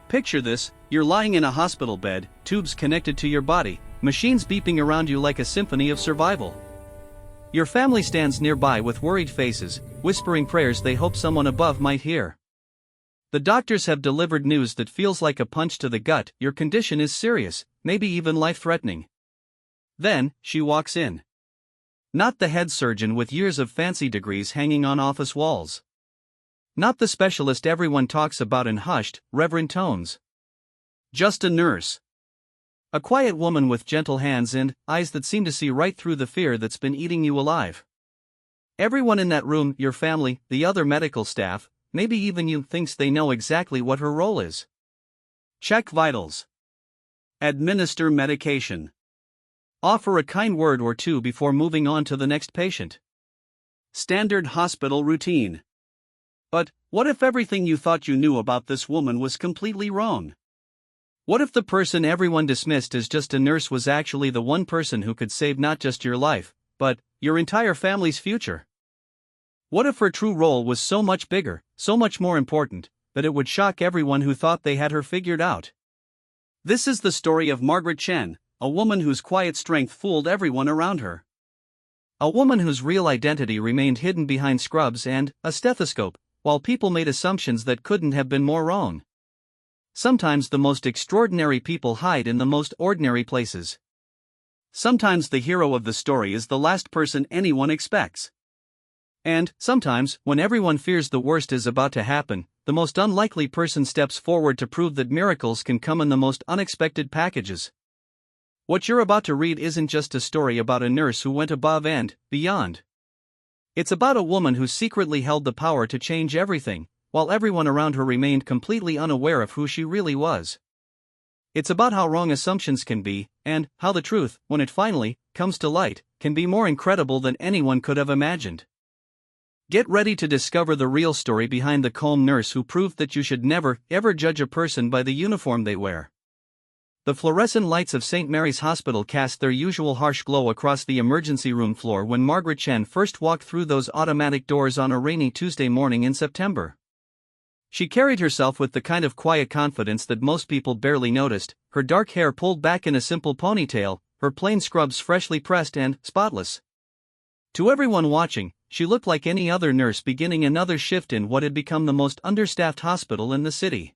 Picture this: you're lying in a hospital bed, tubes connected to your body, machines beeping around you like a symphony of survival. Your family stands nearby with worried faces, whispering prayers they hope someone above might hear. The doctors have delivered news that feels like a punch to the gut: your condition is serious, maybe even life-threatening. Then, she walks in. Not the head surgeon with years of fancy degrees hanging on office walls. Not the specialist everyone talks about in hushed, reverent tones. Just a nurse. A quiet woman with gentle hands and eyes that seem to see right through the fear that's been eating you alive. Everyone in that room, your family, the other medical staff, maybe even you, thinks they know exactly what her role is. Check vitals. Administer medication. Offer a kind word or two before moving on to the next patient. Standard hospital routine. But what if everything you thought you knew about this woman was completely wrong? What if the person everyone dismissed as just a nurse was actually the one person who could save not just your life, but your entire family's future? What if her true role was so much bigger, so much more important, that it would shock everyone who thought they had her figured out? This is the story of Margaret Chen, a woman whose quiet strength fooled everyone around her. A woman whose real identity remained hidden behind scrubs and a stethoscope, while people made assumptions that couldn't have been more wrong. Sometimes the most extraordinary people hide in the most ordinary places. Sometimes the hero of the story is the last person anyone expects. And, sometimes, when everyone fears the worst is about to happen, the most unlikely person steps forward to prove that miracles can come in the most unexpected packages. What you're about to read isn't just a story about a nurse who went above and beyond. It's about a woman who secretly held the power to change everything, while everyone around her remained completely unaware of who she really was. It's about how wrong assumptions can be, and how the truth, when it finally comes to light, can be more incredible than anyone could have imagined. Get ready to discover the real story behind the calm nurse who proved that you should never, ever judge a person by the uniform they wear. The fluorescent lights of St. Mary's Hospital cast their usual harsh glow across the emergency room floor when Margaret Chen first walked through those automatic doors on a rainy Tuesday morning in September. She carried herself with the kind of quiet confidence that most people barely noticed, her dark hair pulled back in a simple ponytail, her plain scrubs freshly pressed and spotless. To everyone watching, she looked like any other nurse beginning another shift in what had become the most understaffed hospital in the city.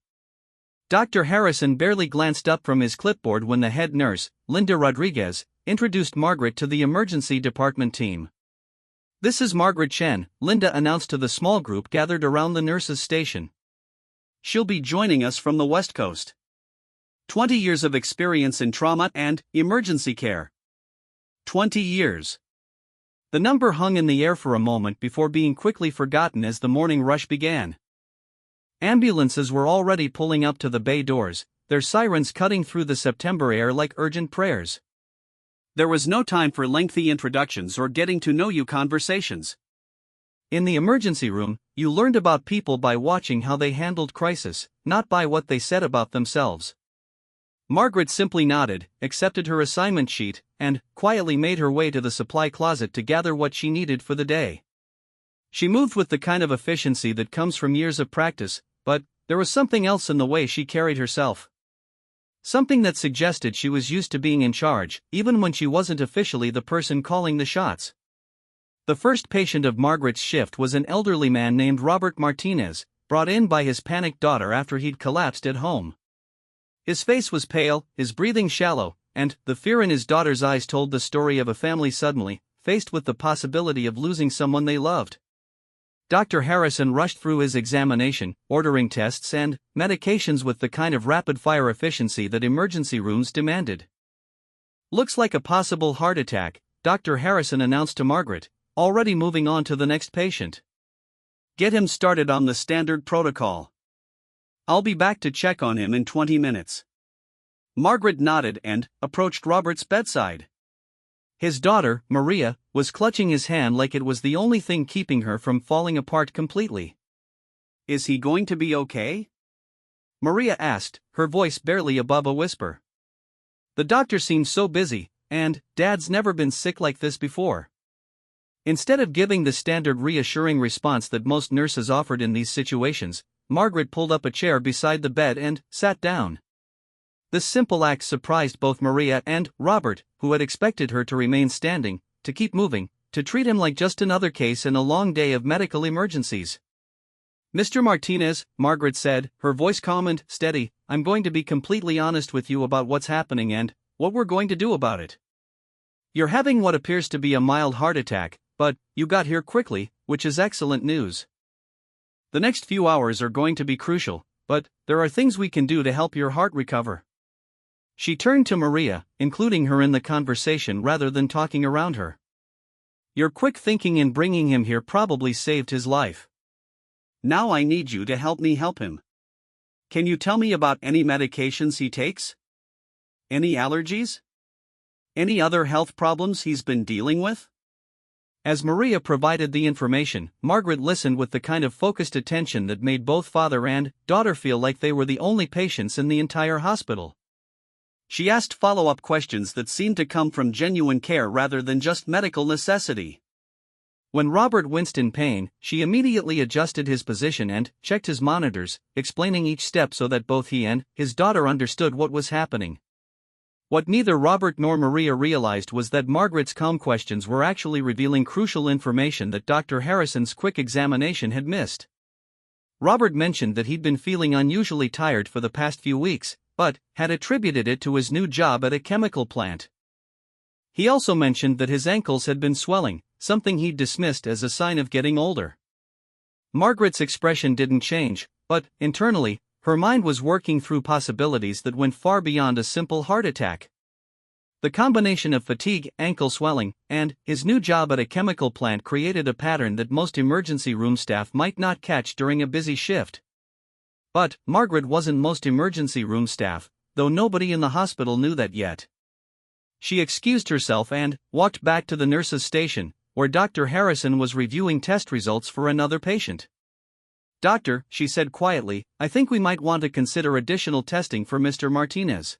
Dr. Harrison barely glanced up from his clipboard when the head nurse, Linda Rodriguez, introduced Margaret to the emergency department team. "This is Margaret Chen," Linda announced to the small group gathered around the nurse's station. "She'll be joining us from the West Coast. 20 years of experience in trauma and emergency care. 20 years. The number hung in the air for a moment before being quickly forgotten as the morning rush began. Ambulances were already pulling up to the bay doors, their sirens cutting through the September air like urgent prayers. There was no time for lengthy introductions or getting-to-know-you conversations. In the emergency room, you learned about people by watching how they handled crisis, not by what they said about themselves. Margaret simply nodded, accepted her assignment sheet, and quietly made her way to the supply closet to gather what she needed for the day. She moved with the kind of efficiency that comes from years of practice, but there was something else in the way she carried herself. Something that suggested she was used to being in charge, even when she wasn't officially the person calling the shots. The first patient of Margaret's shift was an elderly man named Robert Martinez, brought in by his panicked daughter after he'd collapsed at home. His face was pale, his breathing shallow, and the fear in his daughter's eyes told the story of a family suddenly faced with the possibility of losing someone they loved. Dr. Harrison rushed through his examination, ordering tests and medications with the kind of rapid-fire efficiency that emergency rooms demanded. "Looks like a possible heart attack," Dr. Harrison announced to Margaret, already moving on to the next patient. "Get him started on the standard protocol. I'll be back to check on him in 20 minutes. Margaret nodded and approached Robert's bedside. His daughter, Maria, was clutching his hand like it was the only thing keeping her from falling apart completely. "Is he going to be okay?" Maria asked, her voice barely above a whisper. The doctor seemed so busy, and Dad's never been sick like this before. Instead of giving the standard reassuring response that most nurses offered in these situations, Margaret pulled up a chair beside the bed and sat down. This simple act surprised both Maria and Robert, who had expected her to remain standing, to keep moving, to treat him like just another case in a long day of medical emergencies. "Mr. Martinez," Margaret said, her voice calm and steady, "I'm going to be completely honest with you about what's happening and what we're going to do about it. You're having what appears to be a mild heart attack, but you got here quickly, which is excellent news. The next few hours are going to be crucial, but there are things we can do to help your heart recover." She turned to Maria, including her in the conversation rather than talking around her. "Your quick thinking in bringing him here probably saved his life. Now I need you to help me help him. Can you tell me about any medications he takes? Any allergies? Any other health problems he's been dealing with?" As Maria provided the information, Margaret listened with the kind of focused attention that made both father and daughter feel like they were the only patients in the entire hospital. She asked follow-up questions that seemed to come from genuine care rather than just medical necessity. When Robert winced in pain, she immediately adjusted his position and checked his monitors, explaining each step so that both he and his daughter understood what was happening. What neither Robert nor Maria realized was that Margaret's calm questions were actually revealing crucial information that Dr. Harrison's quick examination had missed. Robert mentioned that he'd been feeling unusually tired for the past few weeks, but had attributed it to his new job at a chemical plant. He also mentioned that his ankles had been swelling, something he'd dismissed as a sign of getting older. Margaret's expression didn't change, but, internally, her mind was working through possibilities that went far beyond a simple heart attack. The combination of fatigue, ankle swelling, and his new job at a chemical plant created a pattern that most emergency room staff might not catch during a busy shift. But Margaret wasn't most emergency room staff, though nobody in the hospital knew that yet. She excused herself and walked back to the nurse's station, where Dr. Harrison was reviewing test results for another patient. "Doctor," she said quietly, "I think we might want to consider additional testing for Mr. Martinez."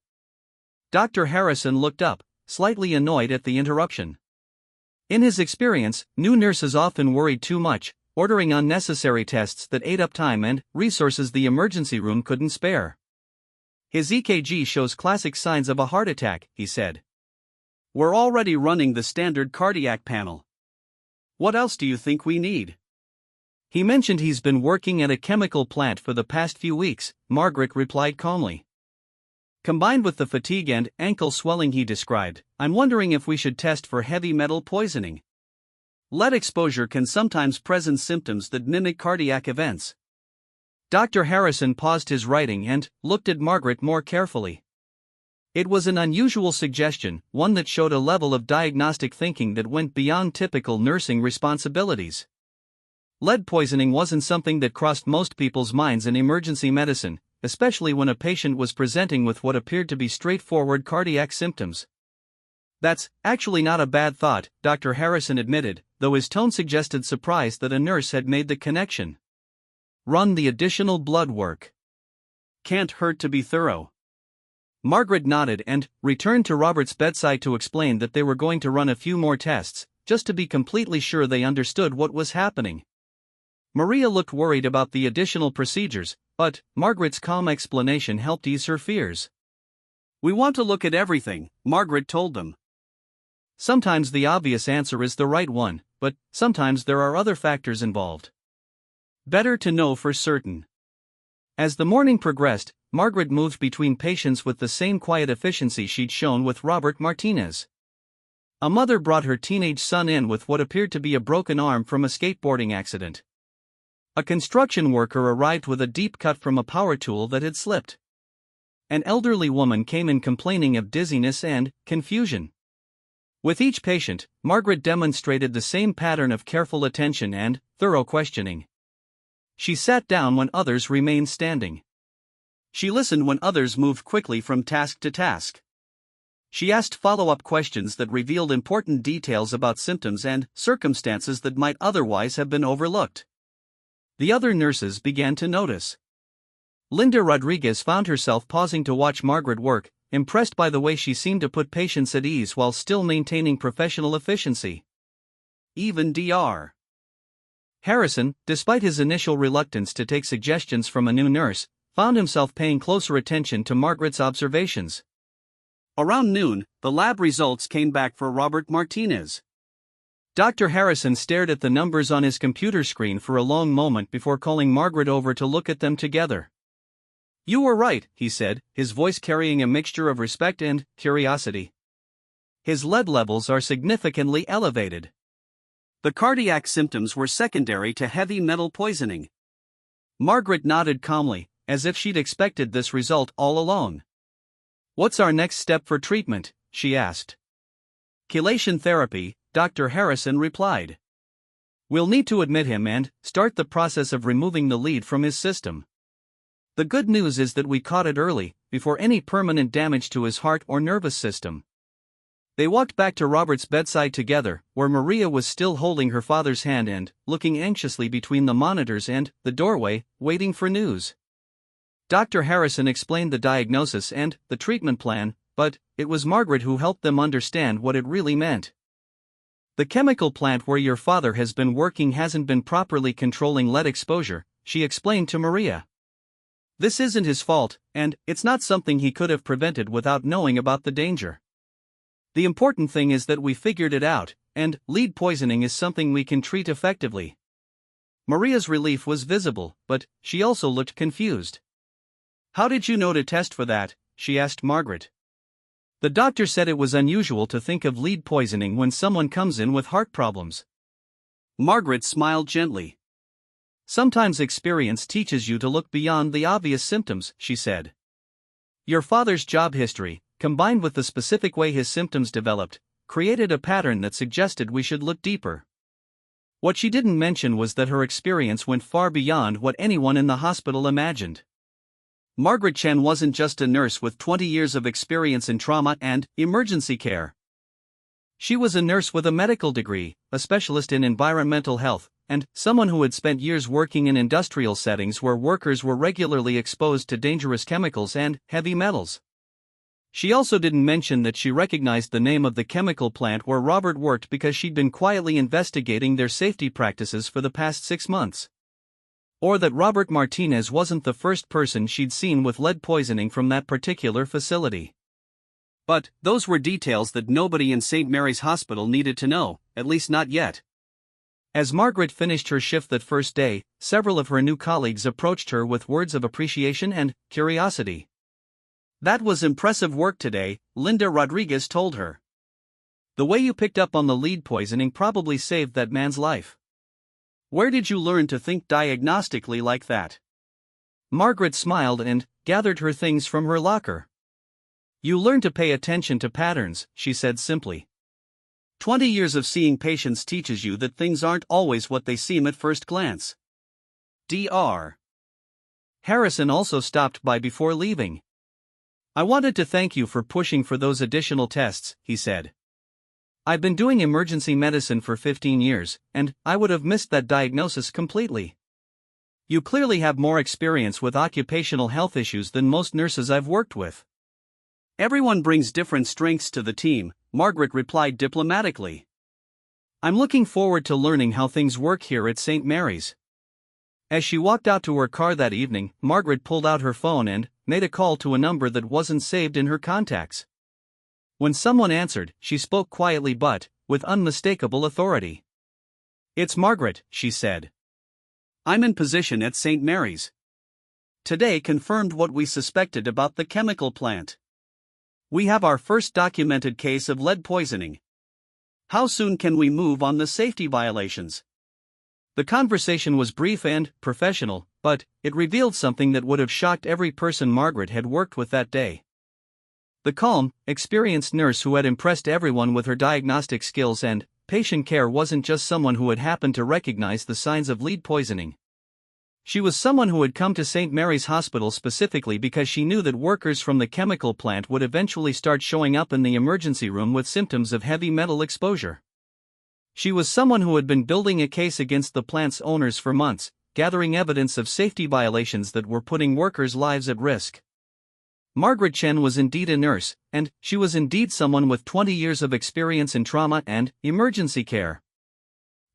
Dr. Harrison looked up, slightly annoyed at the interruption. In his experience, new nurses often worried too much, ordering unnecessary tests that ate up time and resources the emergency room couldn't spare. "His EKG shows classic signs of a heart attack," he said. "We're already running the standard cardiac panel. What else do you think we need?" "He mentioned he's been working at a chemical plant for the past few weeks," Margaret replied calmly. "Combined with the fatigue and ankle swelling he described, I'm wondering if we should test for heavy metal poisoning. Lead exposure can sometimes present symptoms that mimic cardiac events." Dr. Harrison paused his writing and looked at Margaret more carefully. It was an unusual suggestion, one that showed a level of diagnostic thinking that went beyond typical nursing responsibilities. Lead poisoning wasn't something that crossed most people's minds in emergency medicine, especially when a patient was presenting with what appeared to be straightforward cardiac symptoms. "That's actually not a bad thought," Dr. Harrison admitted, though his tone suggested surprise that a nurse had made the connection. "Run the additional blood work. Can't hurt to be thorough." Margaret nodded and returned to Robert's bedside to explain that they were going to run a few more tests, just to be completely sure they understood what was happening. Maria looked worried about the additional procedures, but Margaret's calm explanation helped ease her fears. "We want to look at everything," Margaret told them. Sometimes the obvious answer is the right one, but sometimes there are other factors involved. Better to know for certain. As the morning progressed, Margaret moved between patients with the same quiet efficiency she'd shown with Robert Martinez. A mother brought her teenage son in with what appeared to be a broken arm from a skateboarding accident. A construction worker arrived with a deep cut from a power tool that had slipped. An elderly woman came in complaining of dizziness and confusion. With each patient, Margaret demonstrated the same pattern of careful attention and thorough questioning. She sat down when others remained standing. She listened when others moved quickly from task to task. She asked follow-up questions that revealed important details about symptoms and circumstances that might otherwise have been overlooked. The other nurses began to notice. Linda Rodriguez found herself pausing to watch Margaret work, impressed by the way she seemed to put patients at ease while still maintaining professional efficiency. Even Dr. Harrison, despite his initial reluctance to take suggestions from a new nurse, found himself paying closer attention to Margaret's observations. Around noon, the lab results came back for Robert Martinez. Dr. Harrison stared at the numbers on his computer screen for a long moment before calling Margaret over to look at them together. "You were right," he said, his voice carrying a mixture of respect and curiosity. "His lead levels are significantly elevated. The cardiac symptoms were secondary to heavy metal poisoning." Margaret nodded calmly, as if she'd expected this result all along. "What's our next step for treatment?" she asked. "Chelation therapy," Dr. Harrison replied. "We'll need to admit him and start the process of removing the lead from his system. The good news is that we caught it early, before any permanent damage to his heart or nervous system." They walked back to Robert's bedside together, where Maria was still holding her father's hand and looking anxiously between the monitors and the doorway, waiting for news. Dr. Harrison explained the diagnosis and the treatment plan, but it was Margaret who helped them understand what it really meant. "The chemical plant where your father has been working hasn't been properly controlling lead exposure," she explained to Maria. "This isn't his fault, and it's not something he could have prevented without knowing about the danger. The important thing is that we figured it out, and lead poisoning is something we can treat effectively." Maria's relief was visible, but she also looked confused. "How did you know to test for that?" she asked Margaret. "The doctor said it was unusual to think of lead poisoning when someone comes in with heart problems." Margaret smiled gently. "Sometimes experience teaches you to look beyond the obvious symptoms," she said. "Your father's job history, combined with the specific way his symptoms developed, created a pattern that suggested we should look deeper." What she didn't mention was that her experience went far beyond what anyone in the hospital imagined. Margaret Chen wasn't just a nurse with 20 years of experience in trauma and emergency care. She was a nurse with a medical degree, a specialist in environmental health, and someone who had spent years working in industrial settings where workers were regularly exposed to dangerous chemicals and heavy metals. She also didn't mention that she recognized the name of the chemical plant where Robert worked because she'd been quietly investigating their safety practices for the past 6 months. Or that Robert Martinez wasn't the first person she'd seen with lead poisoning from that particular facility. But those were details that nobody in St. Mary's Hospital needed to know, at least not yet. As Margaret finished her shift that first day, several of her new colleagues approached her with words of appreciation and curiosity. "That was impressive work today," Linda Rodriguez told her. "The way you picked up on the lead poisoning probably saved that man's life. Where did you learn to think diagnostically like that?" Margaret smiled and gathered her things from her locker. "You learn to pay attention to patterns," she said simply. 20 years of seeing patients teaches you that things aren't always what they seem at first glance. Dr. Harrison also stopped by before leaving. "I wanted to thank you for pushing for those additional tests," he said. "I've been doing emergency medicine for 15 years, and I would have missed that diagnosis completely. You clearly have more experience with occupational health issues than most nurses I've worked with." "Everyone brings different strengths to the team," Margaret replied diplomatically. "I'm looking forward to learning how things work here at St. Mary's." As she walked out to her car that evening, Margaret pulled out her phone and made a call to a number that wasn't saved in her contacts. When someone answered, she spoke quietly but with unmistakable authority. "It's Margaret," she said. "I'm in position at St. Mary's. Today confirmed what we suspected about the chemical plant. We have our first documented case of lead poisoning. How soon can we move on the safety violations?" The conversation was brief and professional, but it revealed something that would have shocked every person Margaret had worked with that day. The calm, experienced nurse who had impressed everyone with her diagnostic skills and patient care wasn't just someone who had happened to recognize the signs of lead poisoning. She was someone who had come to St. Mary's Hospital specifically because she knew that workers from the chemical plant would eventually start showing up in the emergency room with symptoms of heavy metal exposure. She was someone who had been building a case against the plant's owners for months, gathering evidence of safety violations that were putting workers' lives at risk. Margaret Chen was indeed a nurse, and she was indeed someone with 20 years of experience in trauma and emergency care.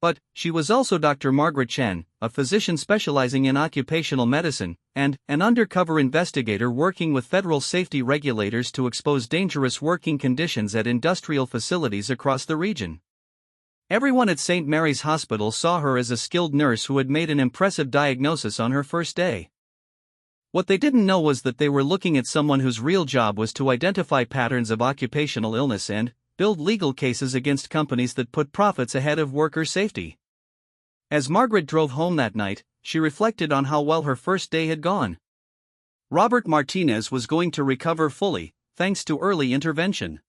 But she was also Dr. Margaret Chen, a physician specializing in occupational medicine, and an undercover investigator working with federal safety regulators to expose dangerous working conditions at industrial facilities across the region. Everyone at St. Mary's Hospital saw her as a skilled nurse who had made an impressive diagnosis on her first day. What they didn't know was that they were looking at someone whose real job was to identify patterns of occupational illness and build legal cases against companies that put profits ahead of worker safety. As Margaret drove home that night, she reflected on how well her first day had gone. Robert Martinez was going to recover fully, thanks to early intervention.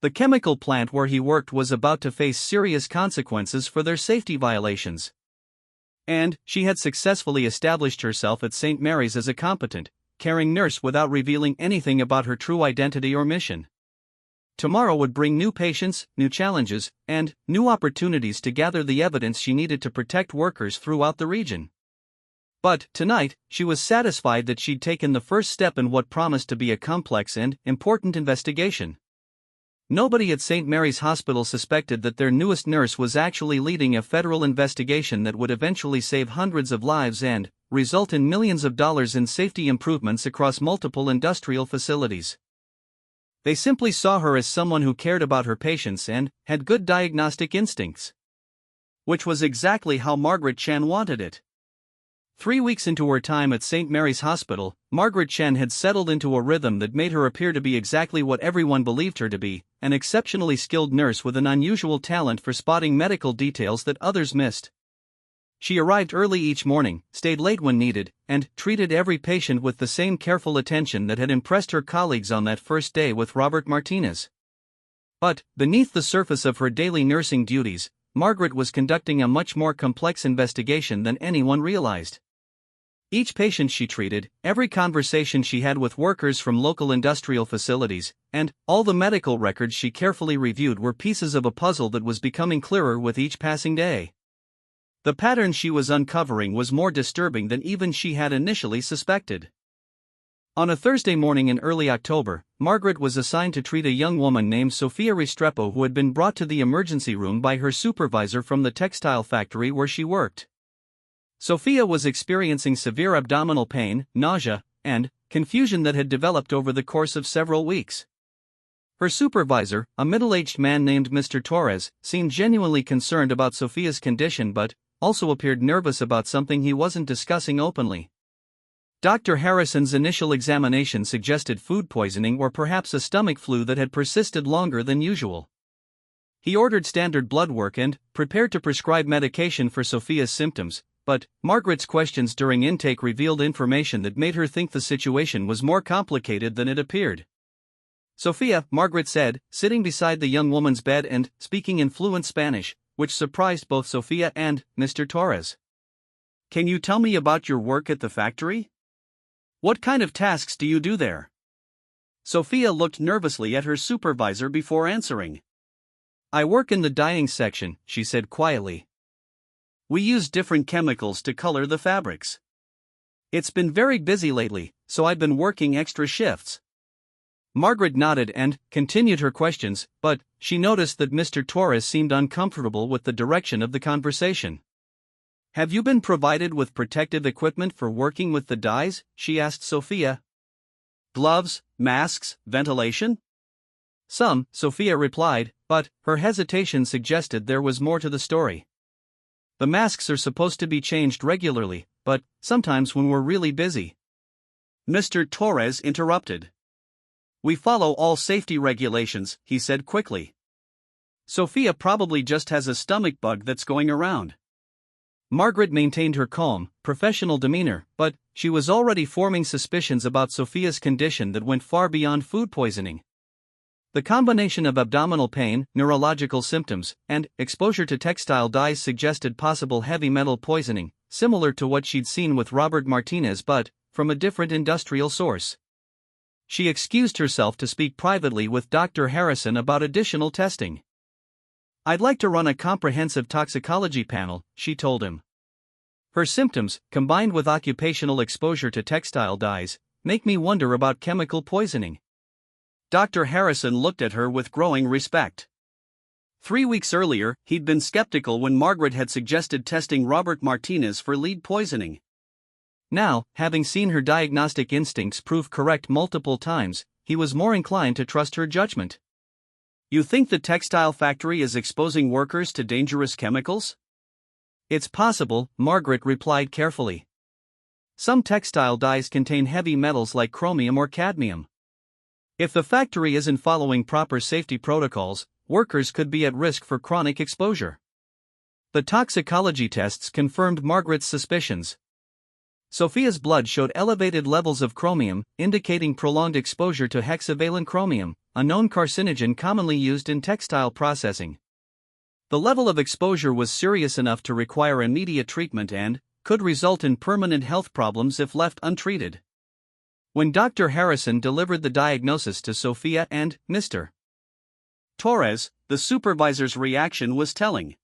The chemical plant where he worked was about to face serious consequences for their safety violations. And she had successfully established herself at St. Mary's as a competent, caring nurse without revealing anything about her true identity or mission. Tomorrow would bring new patients, new challenges, and new opportunities to gather the evidence she needed to protect workers throughout the region. But tonight, she was satisfied that she'd taken the first step in what promised to be a complex and important investigation. Nobody at St. Mary's Hospital suspected that their newest nurse was actually leading a federal investigation that would eventually save hundreds of lives and result in millions of dollars in safety improvements across multiple industrial facilities. They simply saw her as someone who cared about her patients and had good diagnostic instincts. Which was exactly how Margaret Chen wanted it. 3 weeks into her time at St. Mary's Hospital, Margaret Chen had settled into a rhythm that made her appear to be exactly what everyone believed her to be, an exceptionally skilled nurse with an unusual talent for spotting medical details that others missed. She arrived early each morning, stayed late when needed, and treated every patient with the same careful attention that had impressed her colleagues on that first day with Robert Martinez. But, beneath the surface of her daily nursing duties, Margaret was conducting a much more complex investigation than anyone realized. Each patient she treated, every conversation she had with workers from local industrial facilities, and all the medical records she carefully reviewed were pieces of a puzzle that was becoming clearer with each passing day. The pattern she was uncovering was more disturbing than even she had initially suspected. On a Thursday morning in early October, Margaret was assigned to treat a young woman named Sophia Restrepo who had been brought to the emergency room by her supervisor from the textile factory where she worked. Sophia was experiencing severe abdominal pain, nausea, and confusion that had developed over the course of several weeks. Her supervisor, a middle-aged man named Mr. Torres, seemed genuinely concerned about Sophia's condition but also appeared nervous about something he wasn't discussing openly. Dr. Harrison's initial examination suggested food poisoning or perhaps a stomach flu that had persisted longer than usual. He ordered standard blood work and prepared to prescribe medication for Sophia's symptoms, but Margaret's questions during intake revealed information that made her think the situation was more complicated than it appeared. "Sophia," Margaret said, sitting beside the young woman's bed and speaking in fluent Spanish, which surprised both Sophia and Mr. Torres. "Can you tell me about your work at the factory? What kind of tasks do you do there?" Sophia looked nervously at her supervisor before answering. "I work in the dyeing section," she said quietly. "We use different chemicals to color the fabrics. It's been very busy lately, so I've been working extra shifts." Margaret nodded and continued her questions, but she noticed that Mr. Torres seemed uncomfortable with the direction of the conversation. "Have you been provided with protective equipment for working with the dyes?" she asked Sophia. "Gloves, masks, ventilation?" "Some," Sophia replied, but her hesitation suggested there was more to the story. "The masks are supposed to be changed regularly, but sometimes when we're really busy." Mr. Torres interrupted. "We follow all safety regulations," he said quickly. "Sophia probably just has a stomach bug that's going around." Margaret maintained her calm, professional demeanor, but she was already forming suspicions about Sophia's condition that went far beyond food poisoning. The combination of abdominal pain, neurological symptoms, and exposure to textile dyes suggested possible heavy metal poisoning, similar to what she'd seen with Robert Martinez but from a different industrial source. She excused herself to speak privately with Dr. Harrison about additional testing. "I'd like to run a comprehensive toxicology panel," she told him. "Her symptoms, combined with occupational exposure to textile dyes, make me wonder about chemical poisoning." Dr. Harrison looked at her with growing respect. 3 weeks earlier, he'd been skeptical when Margaret had suggested testing Robert Martinez for lead poisoning. Now, having seen her diagnostic instincts prove correct multiple times, he was more inclined to trust her judgment. You think the textile factory is exposing workers to dangerous chemicals? It's possible, Margaret replied carefully. Some textile dyes contain heavy metals like chromium or cadmium. If the factory isn't following proper safety protocols, workers could be at risk for chronic exposure. The toxicology tests confirmed Margaret's suspicions. Sophia's blood showed elevated levels of chromium, indicating prolonged exposure to hexavalent chromium, a known carcinogen commonly used in textile processing. The level of exposure was serious enough to require immediate treatment and could result in permanent health problems if left untreated. When Dr. Harrison delivered the diagnosis to Sophia and Mr. Torres, the supervisor's reaction was telling.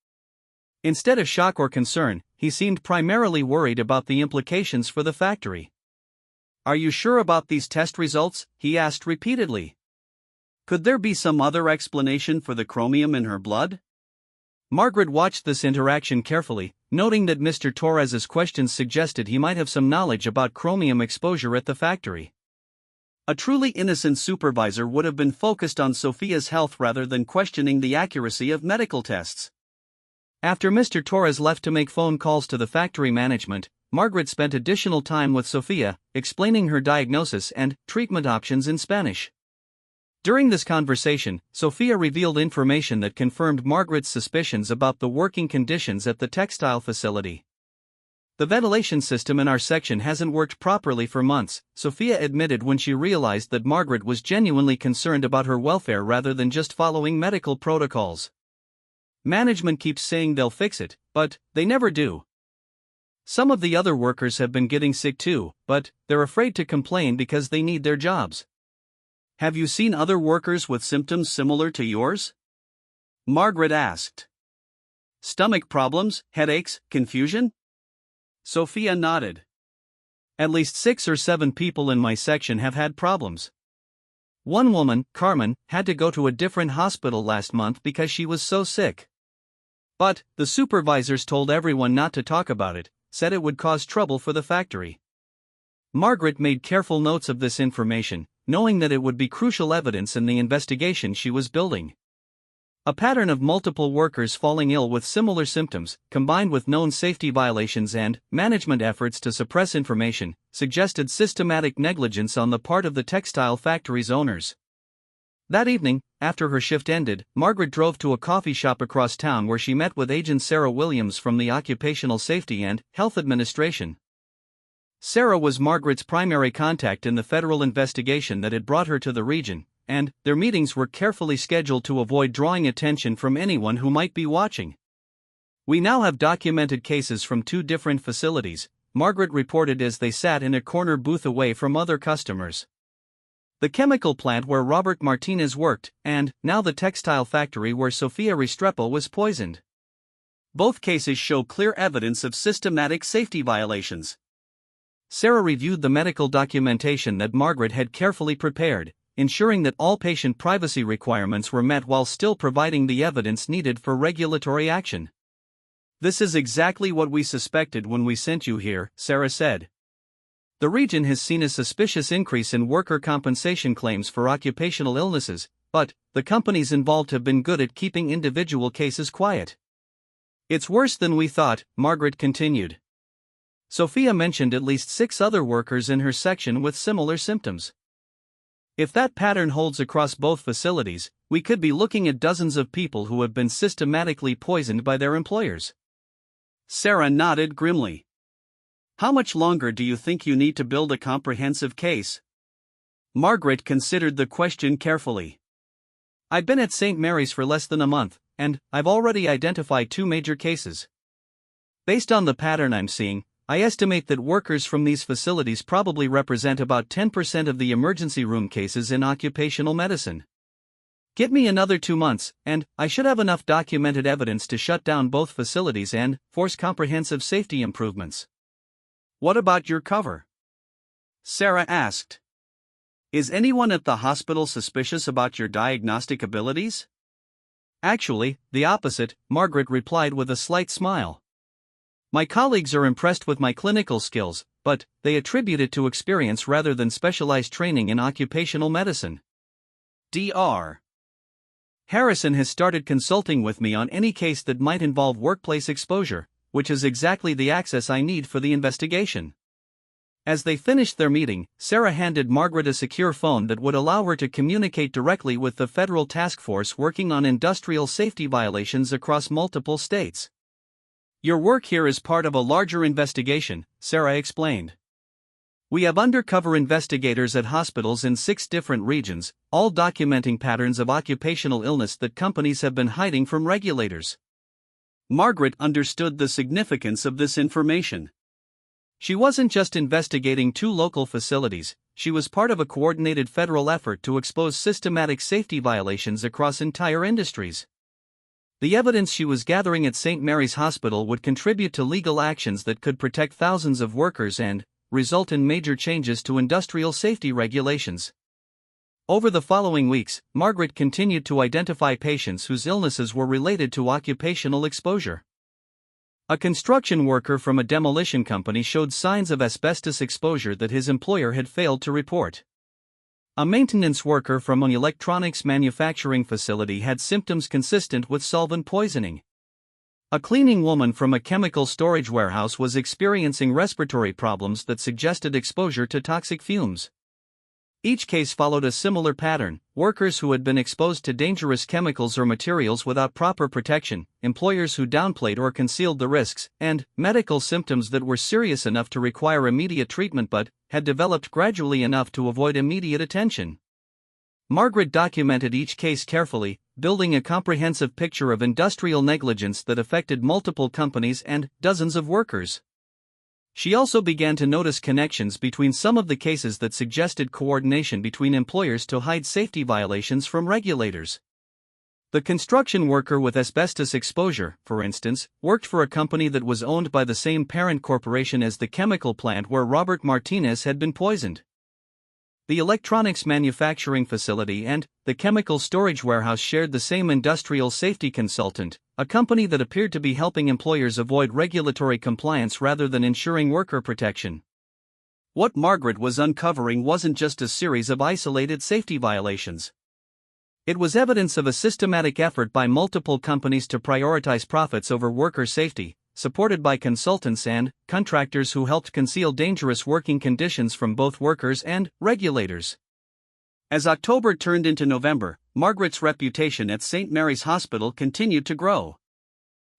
Instead of shock or concern, he seemed primarily worried about the implications for the factory. "Are you sure about these test results?" he asked repeatedly. "Could there be some other explanation for the chromium in her blood?" Margaret watched this interaction carefully, noting that Mr. Torres's questions suggested he might have some knowledge about chromium exposure at the factory. A truly innocent supervisor would have been focused on Sophia's health rather than questioning the accuracy of medical tests. After Mr. Torres left to make phone calls to the factory management, Margaret spent additional time with Sophia, explaining her diagnosis and treatment options in Spanish. During this conversation, Sophia revealed information that confirmed Margaret's suspicions about the working conditions at the textile facility. "The ventilation system in our section hasn't worked properly for months," Sophia admitted when she realized that Margaret was genuinely concerned about her welfare rather than just following medical protocols. "Management keeps saying they'll fix it, but they never do. Some of the other workers have been getting sick too, but they're afraid to complain because they need their jobs." "Have you seen other workers with symptoms similar to yours?" Margaret asked. "Stomach problems, headaches, confusion?" Sophia nodded. "At least 6 or 7 people in my section have had problems. One woman, Carmen, had to go to a different hospital last month because she was so sick. But the supervisors told everyone not to talk about it, said it would cause trouble for the factory." Margaret made careful notes of this information, knowing that it would be crucial evidence in the investigation she was building. A pattern of multiple workers falling ill with similar symptoms, combined with known safety violations and management efforts to suppress information, suggested systematic negligence on the part of the textile factory's owners. That evening, after her shift ended, Margaret drove to a coffee shop across town where she met with Agent Sarah Williams from the Occupational Safety and Health Administration. Sarah was Margaret's primary contact in the federal investigation that had brought her to the region, and their meetings were carefully scheduled to avoid drawing attention from anyone who might be watching. "We now have documented cases from 2 different facilities," Margaret reported as they sat in a corner booth away from other customers. "The chemical plant where Robert Martinez worked, and now the textile factory where Sophia Restrepo was poisoned. Both cases show clear evidence of systematic safety violations." Sarah reviewed the medical documentation that Margaret had carefully prepared, ensuring that all patient privacy requirements were met while still providing the evidence needed for regulatory action. "This is exactly what we suspected when we sent you here," Sarah said. "The region has seen a suspicious increase in worker compensation claims for occupational illnesses, but the companies involved have been good at keeping individual cases quiet." "It's worse than we thought," Margaret continued. Sophia mentioned at least 6 other workers in her section with similar symptoms. "If that pattern holds across both facilities, we could be looking at dozens of people who have been systematically poisoned by their employers." Sarah nodded grimly. "How much longer do you think you need to build a comprehensive case?" Margaret considered the question carefully. "I've been at St. Mary's for less than a month, and I've already identified 2 major cases. Based on the pattern I'm seeing, I estimate that workers from these facilities probably represent about 10% of the emergency room cases in occupational medicine. Give me another 2 months, and I should have enough documented evidence to shut down both facilities and force comprehensive safety improvements." "What about your cover?" Sarah asked. "Is anyone at the hospital suspicious about your diagnostic abilities?" Actually, the opposite, Margaret replied with a slight smile. My colleagues are impressed with my clinical skills, but they attribute it to experience rather than specialized training in occupational medicine. Dr. Harrison has started consulting with me on any case that might involve workplace exposure, which is exactly the access I need for the investigation. As they finished their meeting, Sarah handed Margaret a secure phone that would allow her to communicate directly with the federal task force working on industrial safety violations across multiple states. Your work here is part of a larger investigation, Sarah explained. We have undercover investigators at hospitals in 6 different regions, all documenting patterns of occupational illness that companies have been hiding from regulators. Margaret understood the significance of this information. She wasn't just investigating 2 local facilities, she was part of a coordinated federal effort to expose systematic safety violations across entire industries. The evidence she was gathering at St. Mary's Hospital would contribute to legal actions that could protect thousands of workers and result in major changes to industrial safety regulations. Over the following weeks, Margaret continued to identify patients whose illnesses were related to occupational exposure. A construction worker from a demolition company showed signs of asbestos exposure that his employer had failed to report. A maintenance worker from an electronics manufacturing facility had symptoms consistent with solvent poisoning. A cleaning woman from a chemical storage warehouse was experiencing respiratory problems that suggested exposure to toxic fumes. Each case followed a similar pattern: workers who had been exposed to dangerous chemicals or materials without proper protection, employers who downplayed or concealed the risks, and medical symptoms that were serious enough to require immediate treatment but had developed gradually enough to avoid immediate attention. Margaret documented each case carefully, building a comprehensive picture of industrial negligence that affected multiple companies and dozens of workers. She also began to notice connections between some of the cases that suggested coordination between employers to hide safety violations from regulators. The construction worker with asbestos exposure, for instance, worked for a company that was owned by the same parent corporation as the chemical plant where Robert Martinez had been poisoned. The electronics manufacturing facility and the chemical storage warehouse shared the same industrial safety consultant, a company that appeared to be helping employers avoid regulatory compliance rather than ensuring worker protection. What Margaret was uncovering wasn't just a series of isolated safety violations. It was evidence of a systematic effort by multiple companies to prioritize profits over worker safety, supported by consultants and contractors who helped conceal dangerous working conditions from both workers and regulators. As October turned into November, Margaret's reputation at St. Mary's Hospital continued to grow.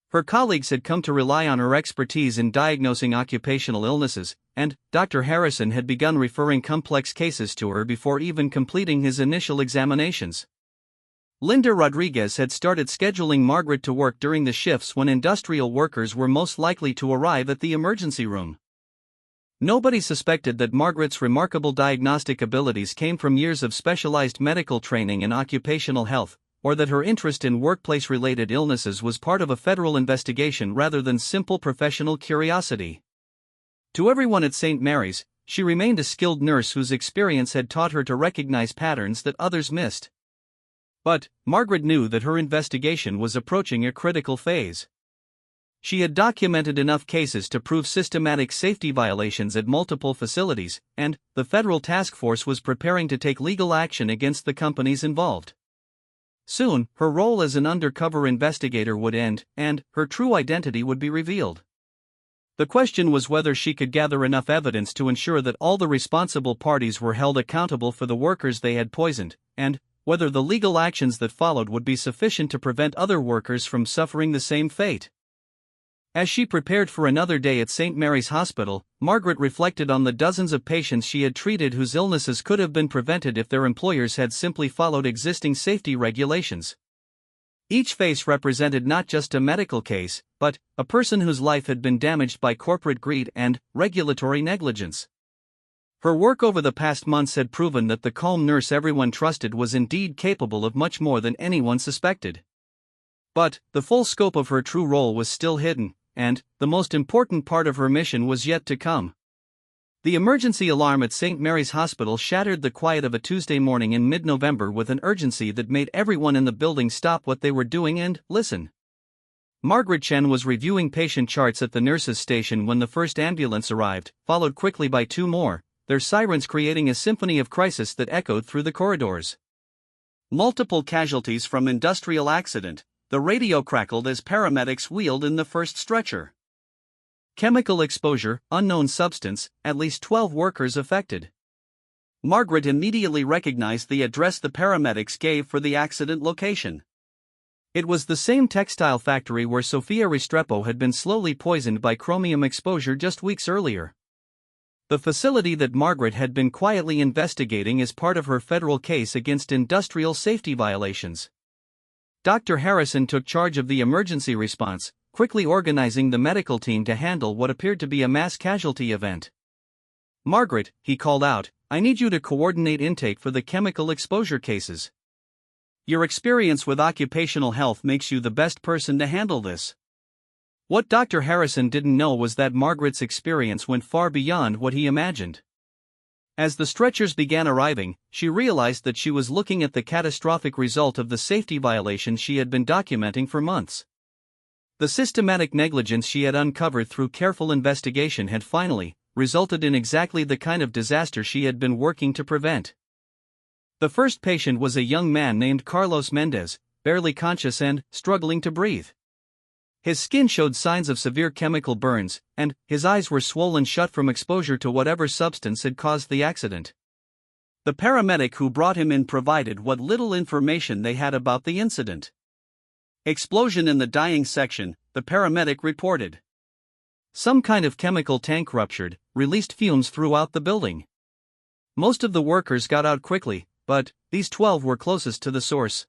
Her colleagues had come to rely on her expertise in diagnosing occupational illnesses, and Dr. Harrison had begun referring complex cases to her before even completing his initial examinations. Linda Rodriguez had started scheduling Margaret to work during the shifts when industrial workers were most likely to arrive at the emergency room. Nobody suspected that Margaret's remarkable diagnostic abilities came from years of specialized medical training in occupational health, or that her interest in workplace-related illnesses was part of a federal investigation rather than simple professional curiosity. To everyone at St. Mary's, she remained a skilled nurse whose experience had taught her to recognize patterns that others missed. But Margaret knew that her investigation was approaching a critical phase. She had documented enough cases to prove systematic safety violations at multiple facilities, and the federal task force was preparing to take legal action against the companies involved. Soon, her role as an undercover investigator would end, and her true identity would be revealed. The question was whether she could gather enough evidence to ensure that all the responsible parties were held accountable for the workers they had poisoned, and whether the legal actions that followed would be sufficient to prevent other workers from suffering the same fate. As she prepared for another day at St. Mary's Hospital, Margaret reflected on the dozens of patients she had treated whose illnesses could have been prevented if their employers had simply followed existing safety regulations. Each face represented not just a medical case, but a person whose life had been damaged by corporate greed and regulatory negligence. Her work over the past months had proven that the calm nurse everyone trusted was indeed capable of much more than anyone suspected. But the full scope of her true role was still hidden, and the most important part of her mission was yet to come. The emergency alarm at St. Mary's Hospital shattered the quiet of a Tuesday morning in mid-November with an urgency that made everyone in the building stop what they were doing and listen. Margaret Chen was reviewing patient charts at the nurses' station when the first ambulance arrived, followed quickly by two more, their sirens creating a symphony of crisis that echoed through the corridors. Multiple casualties from industrial accident, the radio crackled as paramedics wheeled in the first stretcher. Chemical exposure, unknown substance, at least 12 workers affected. Margaret immediately recognized the address the paramedics gave for the accident location. It was the same textile factory where Sofia Restrepo had been slowly poisoned by chromium exposure just weeks earlier. The facility that Margaret had been quietly investigating as part of her federal case against industrial safety violations. Dr. Harrison took charge of the emergency response, quickly organizing the medical team to handle what appeared to be a mass casualty event. "Margaret," he called out, "I need you to coordinate intake for the chemical exposure cases. Your experience with occupational health makes you the best person to handle this." What Dr. Harrison didn't know was that Margaret's experience went far beyond what he imagined. As the stretchers began arriving, she realized that she was looking at the catastrophic result of the safety violations she had been documenting for months. The systematic negligence she had uncovered through careful investigation had finally resulted in exactly the kind of disaster she had been working to prevent. The first patient was a young man named Carlos Mendez, barely conscious and struggling to breathe. His skin showed signs of severe chemical burns, and his eyes were swollen shut from exposure to whatever substance had caused the accident. The paramedic who brought him in provided what little information they had about the incident. "Explosion in the dying section," the paramedic reported. Some kind of chemical tank ruptured, released fumes throughout the building. Most of the workers got out quickly, but these 12 were closest to the source.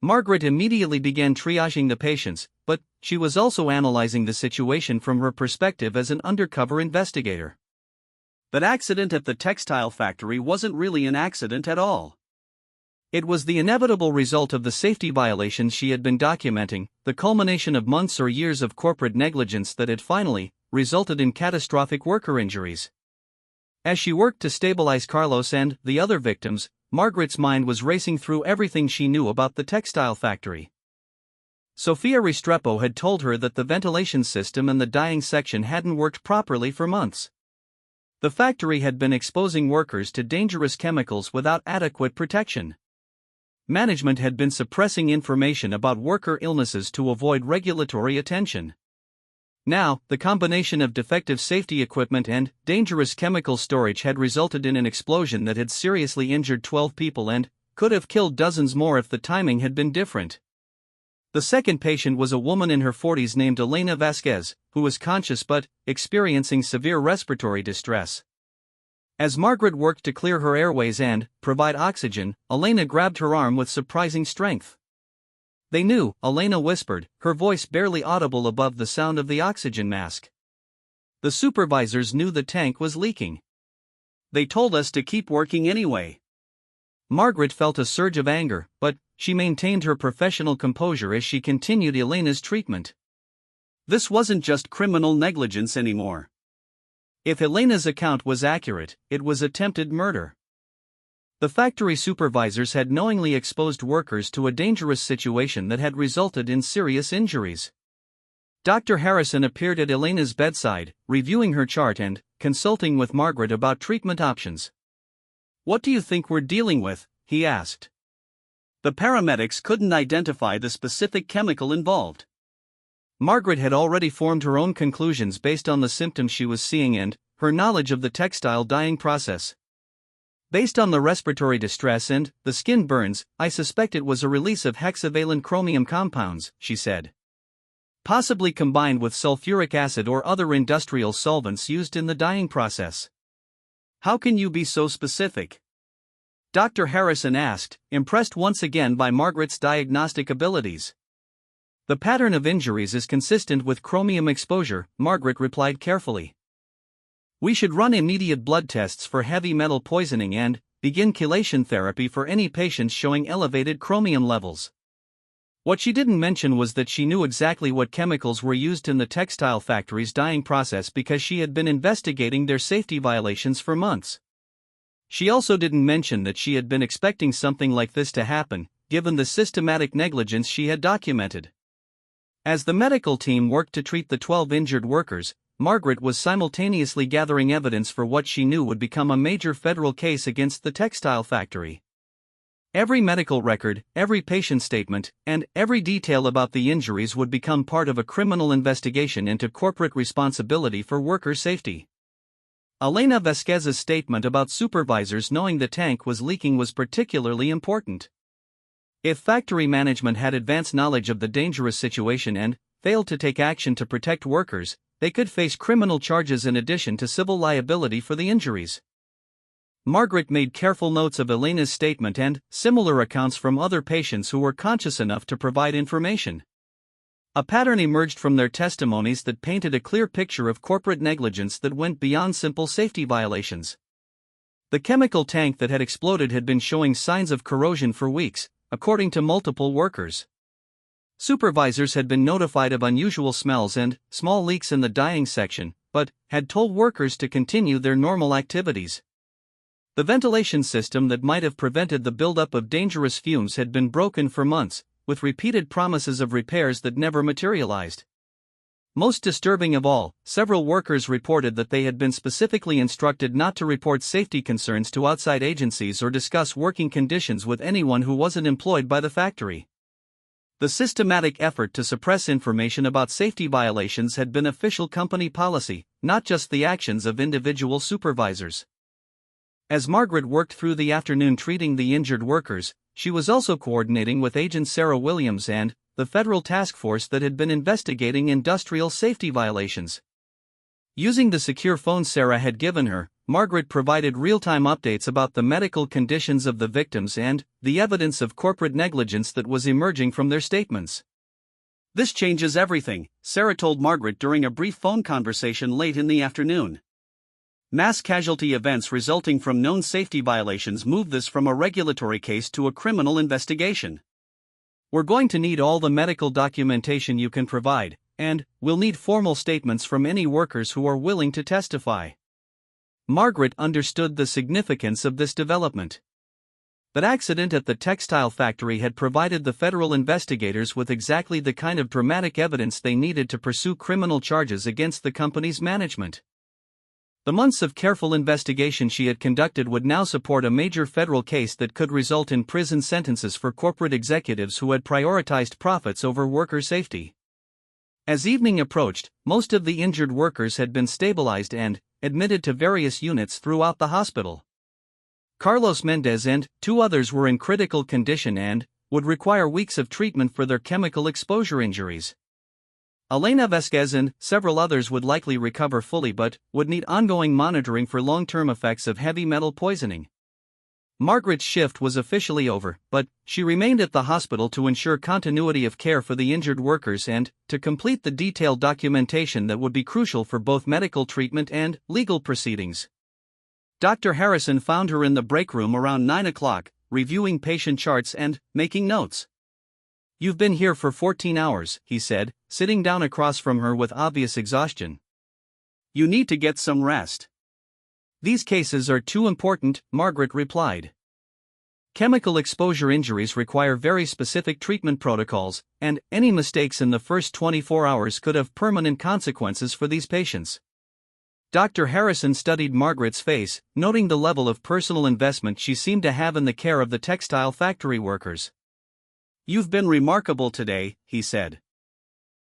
Margaret immediately began triaging the patients, but she was also analyzing the situation from her perspective as an undercover investigator. That accident at the textile factory wasn't really an accident at all. It was the inevitable result of the safety violations she had been documenting, the culmination of months or years of corporate negligence that had finally resulted in catastrophic worker injuries. As she worked to stabilize Carlos and the other victims, Margaret's mind was racing through everything she knew about the textile factory. Sofia Restrepo had told her that the ventilation system in the dying section hadn't worked properly for months. The factory had been exposing workers to dangerous chemicals without adequate protection. Management had been suppressing information about worker illnesses to avoid regulatory attention. Now, the combination of defective safety equipment and dangerous chemical storage had resulted in an explosion that had seriously injured 12 people and could have killed dozens more if the timing had been different. The second patient was a woman in her 40s named Elena Vasquez, who was conscious but experiencing severe respiratory distress. As Margaret worked to clear her airways and provide oxygen, Elena grabbed her arm with surprising strength. "They knew," Elena whispered, her voice barely audible above the sound of the oxygen mask. "The supervisors knew the tank was leaking. They told us to keep working anyway." Margaret felt a surge of anger, but she maintained her professional composure as she continued Elena's treatment. This wasn't just criminal negligence anymore. If Elena's account was accurate, it was attempted murder. The factory supervisors had knowingly exposed workers to a dangerous situation that had resulted in serious injuries. Dr. Harrison appeared at Elena's bedside, reviewing her chart and consulting with Margaret about treatment options. "What do you think we're dealing with?" he asked. The paramedics couldn't identify the specific chemical involved. Margaret had already formed her own conclusions based on the symptoms she was seeing and her knowledge of the textile dyeing process. "Based on the respiratory distress and the skin burns, I suspect it was a release of hexavalent chromium compounds," she said. "Possibly combined with sulfuric acid or other industrial solvents used in the dyeing process." "How can you be so specific?" Dr. Harrison asked, impressed once again by Margaret's diagnostic abilities. "The pattern of injuries is consistent with chromium exposure," Margaret replied carefully. "We should run immediate blood tests for heavy metal poisoning and begin chelation therapy for any patients showing elevated chromium levels." What she didn't mention was that she knew exactly what chemicals were used in the textile factory's dyeing process because she had been investigating their safety violations for months. She also didn't mention that she had been expecting something like this to happen, given the systematic negligence she had documented. As the medical team worked to treat the 12 injured workers, Margaret was simultaneously gathering evidence for what she knew would become a major federal case against the textile factory. Every medical record, every patient statement, and every detail about the injuries would become part of a criminal investigation into corporate responsibility for worker safety. Elena Vasquez's statement about supervisors knowing the tank was leaking was particularly important. If factory management had advanced knowledge of the dangerous situation and failed to take action to protect workers, they could face criminal charges in addition to civil liability for the injuries. Margaret made careful notes of Elena's statement and similar accounts from other patients who were conscious enough to provide information. A pattern emerged from their testimonies that painted a clear picture of corporate negligence that went beyond simple safety violations. The chemical tank that had exploded had been showing signs of corrosion for weeks, according to multiple workers. Supervisors had been notified of unusual smells and small leaks in the dyeing section, but had told workers to continue their normal activities. The ventilation system that might have prevented the buildup of dangerous fumes had been broken for months, with repeated promises of repairs that never materialized. Most disturbing of all, several workers reported that they had been specifically instructed not to report safety concerns to outside agencies or discuss working conditions with anyone who wasn't employed by the factory. The systematic effort to suppress information about safety violations had been official company policy, not just the actions of individual supervisors. As Margaret worked through the afternoon treating the injured workers, she was also coordinating with Agent Sarah Williams and the federal task force that had been investigating industrial safety violations. Using the secure phone Sarah had given her, Margaret provided real-time updates about the medical conditions of the victims and the evidence of corporate negligence that was emerging from their statements. "This changes everything," Sarah told Margaret during a brief phone conversation late in the afternoon. Mass casualty events resulting from known safety violations move this from a regulatory case to a criminal investigation. "We're going to need all the medical documentation you can provide, and we'll need formal statements from any workers who are willing to testify." Margaret understood the significance of this development. That accident at the textile factory had provided the federal investigators with exactly the kind of dramatic evidence they needed to pursue criminal charges against the company's management. The months of careful investigation she had conducted would now support a major federal case that could result in prison sentences for corporate executives who had prioritized profits over worker safety. As evening approached, most of the injured workers had been stabilized and admitted to various units throughout the hospital. Carlos Mendez and 2 others were in critical condition and would require weeks of treatment for their chemical exposure injuries. Elena Vasquez and several others would likely recover fully but would need ongoing monitoring for long-term effects of heavy metal poisoning. Margaret's shift was officially over, but she remained at the hospital to ensure continuity of care for the injured workers and to complete the detailed documentation that would be crucial for both medical treatment and legal proceedings. Dr. Harrison found her in the break room around 9 o'clock, reviewing patient charts and making notes. "You've been here for 14 hours, he said, sitting down across from her with obvious exhaustion. "You need to get some rest." "These cases are too important," Margaret replied. Chemical exposure injuries require very specific treatment protocols, and any mistakes in the first 24 hours could have permanent consequences for these patients. Dr. Harrison studied Margaret's face, noting the level of personal investment she seemed to have in the care of the textile factory workers. "You've been remarkable today," he said.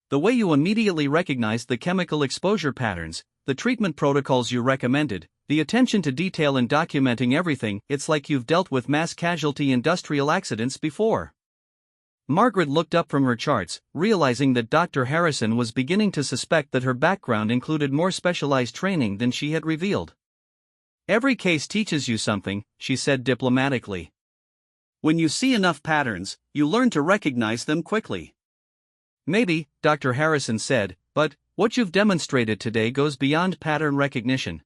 "The way you immediately recognized the chemical exposure patterns, the treatment protocols you recommended, the attention to detail in documenting everything, it's like you've dealt with mass casualty industrial accidents before." Margaret looked up from her charts, realizing that Dr. Harrison was beginning to suspect that her background included more specialized training than she had revealed. "Every case teaches you something," she said diplomatically. "When you see enough patterns, you learn to recognize them quickly." "Maybe," Dr. Harrison said, "but what you've demonstrated today goes beyond pattern recognition.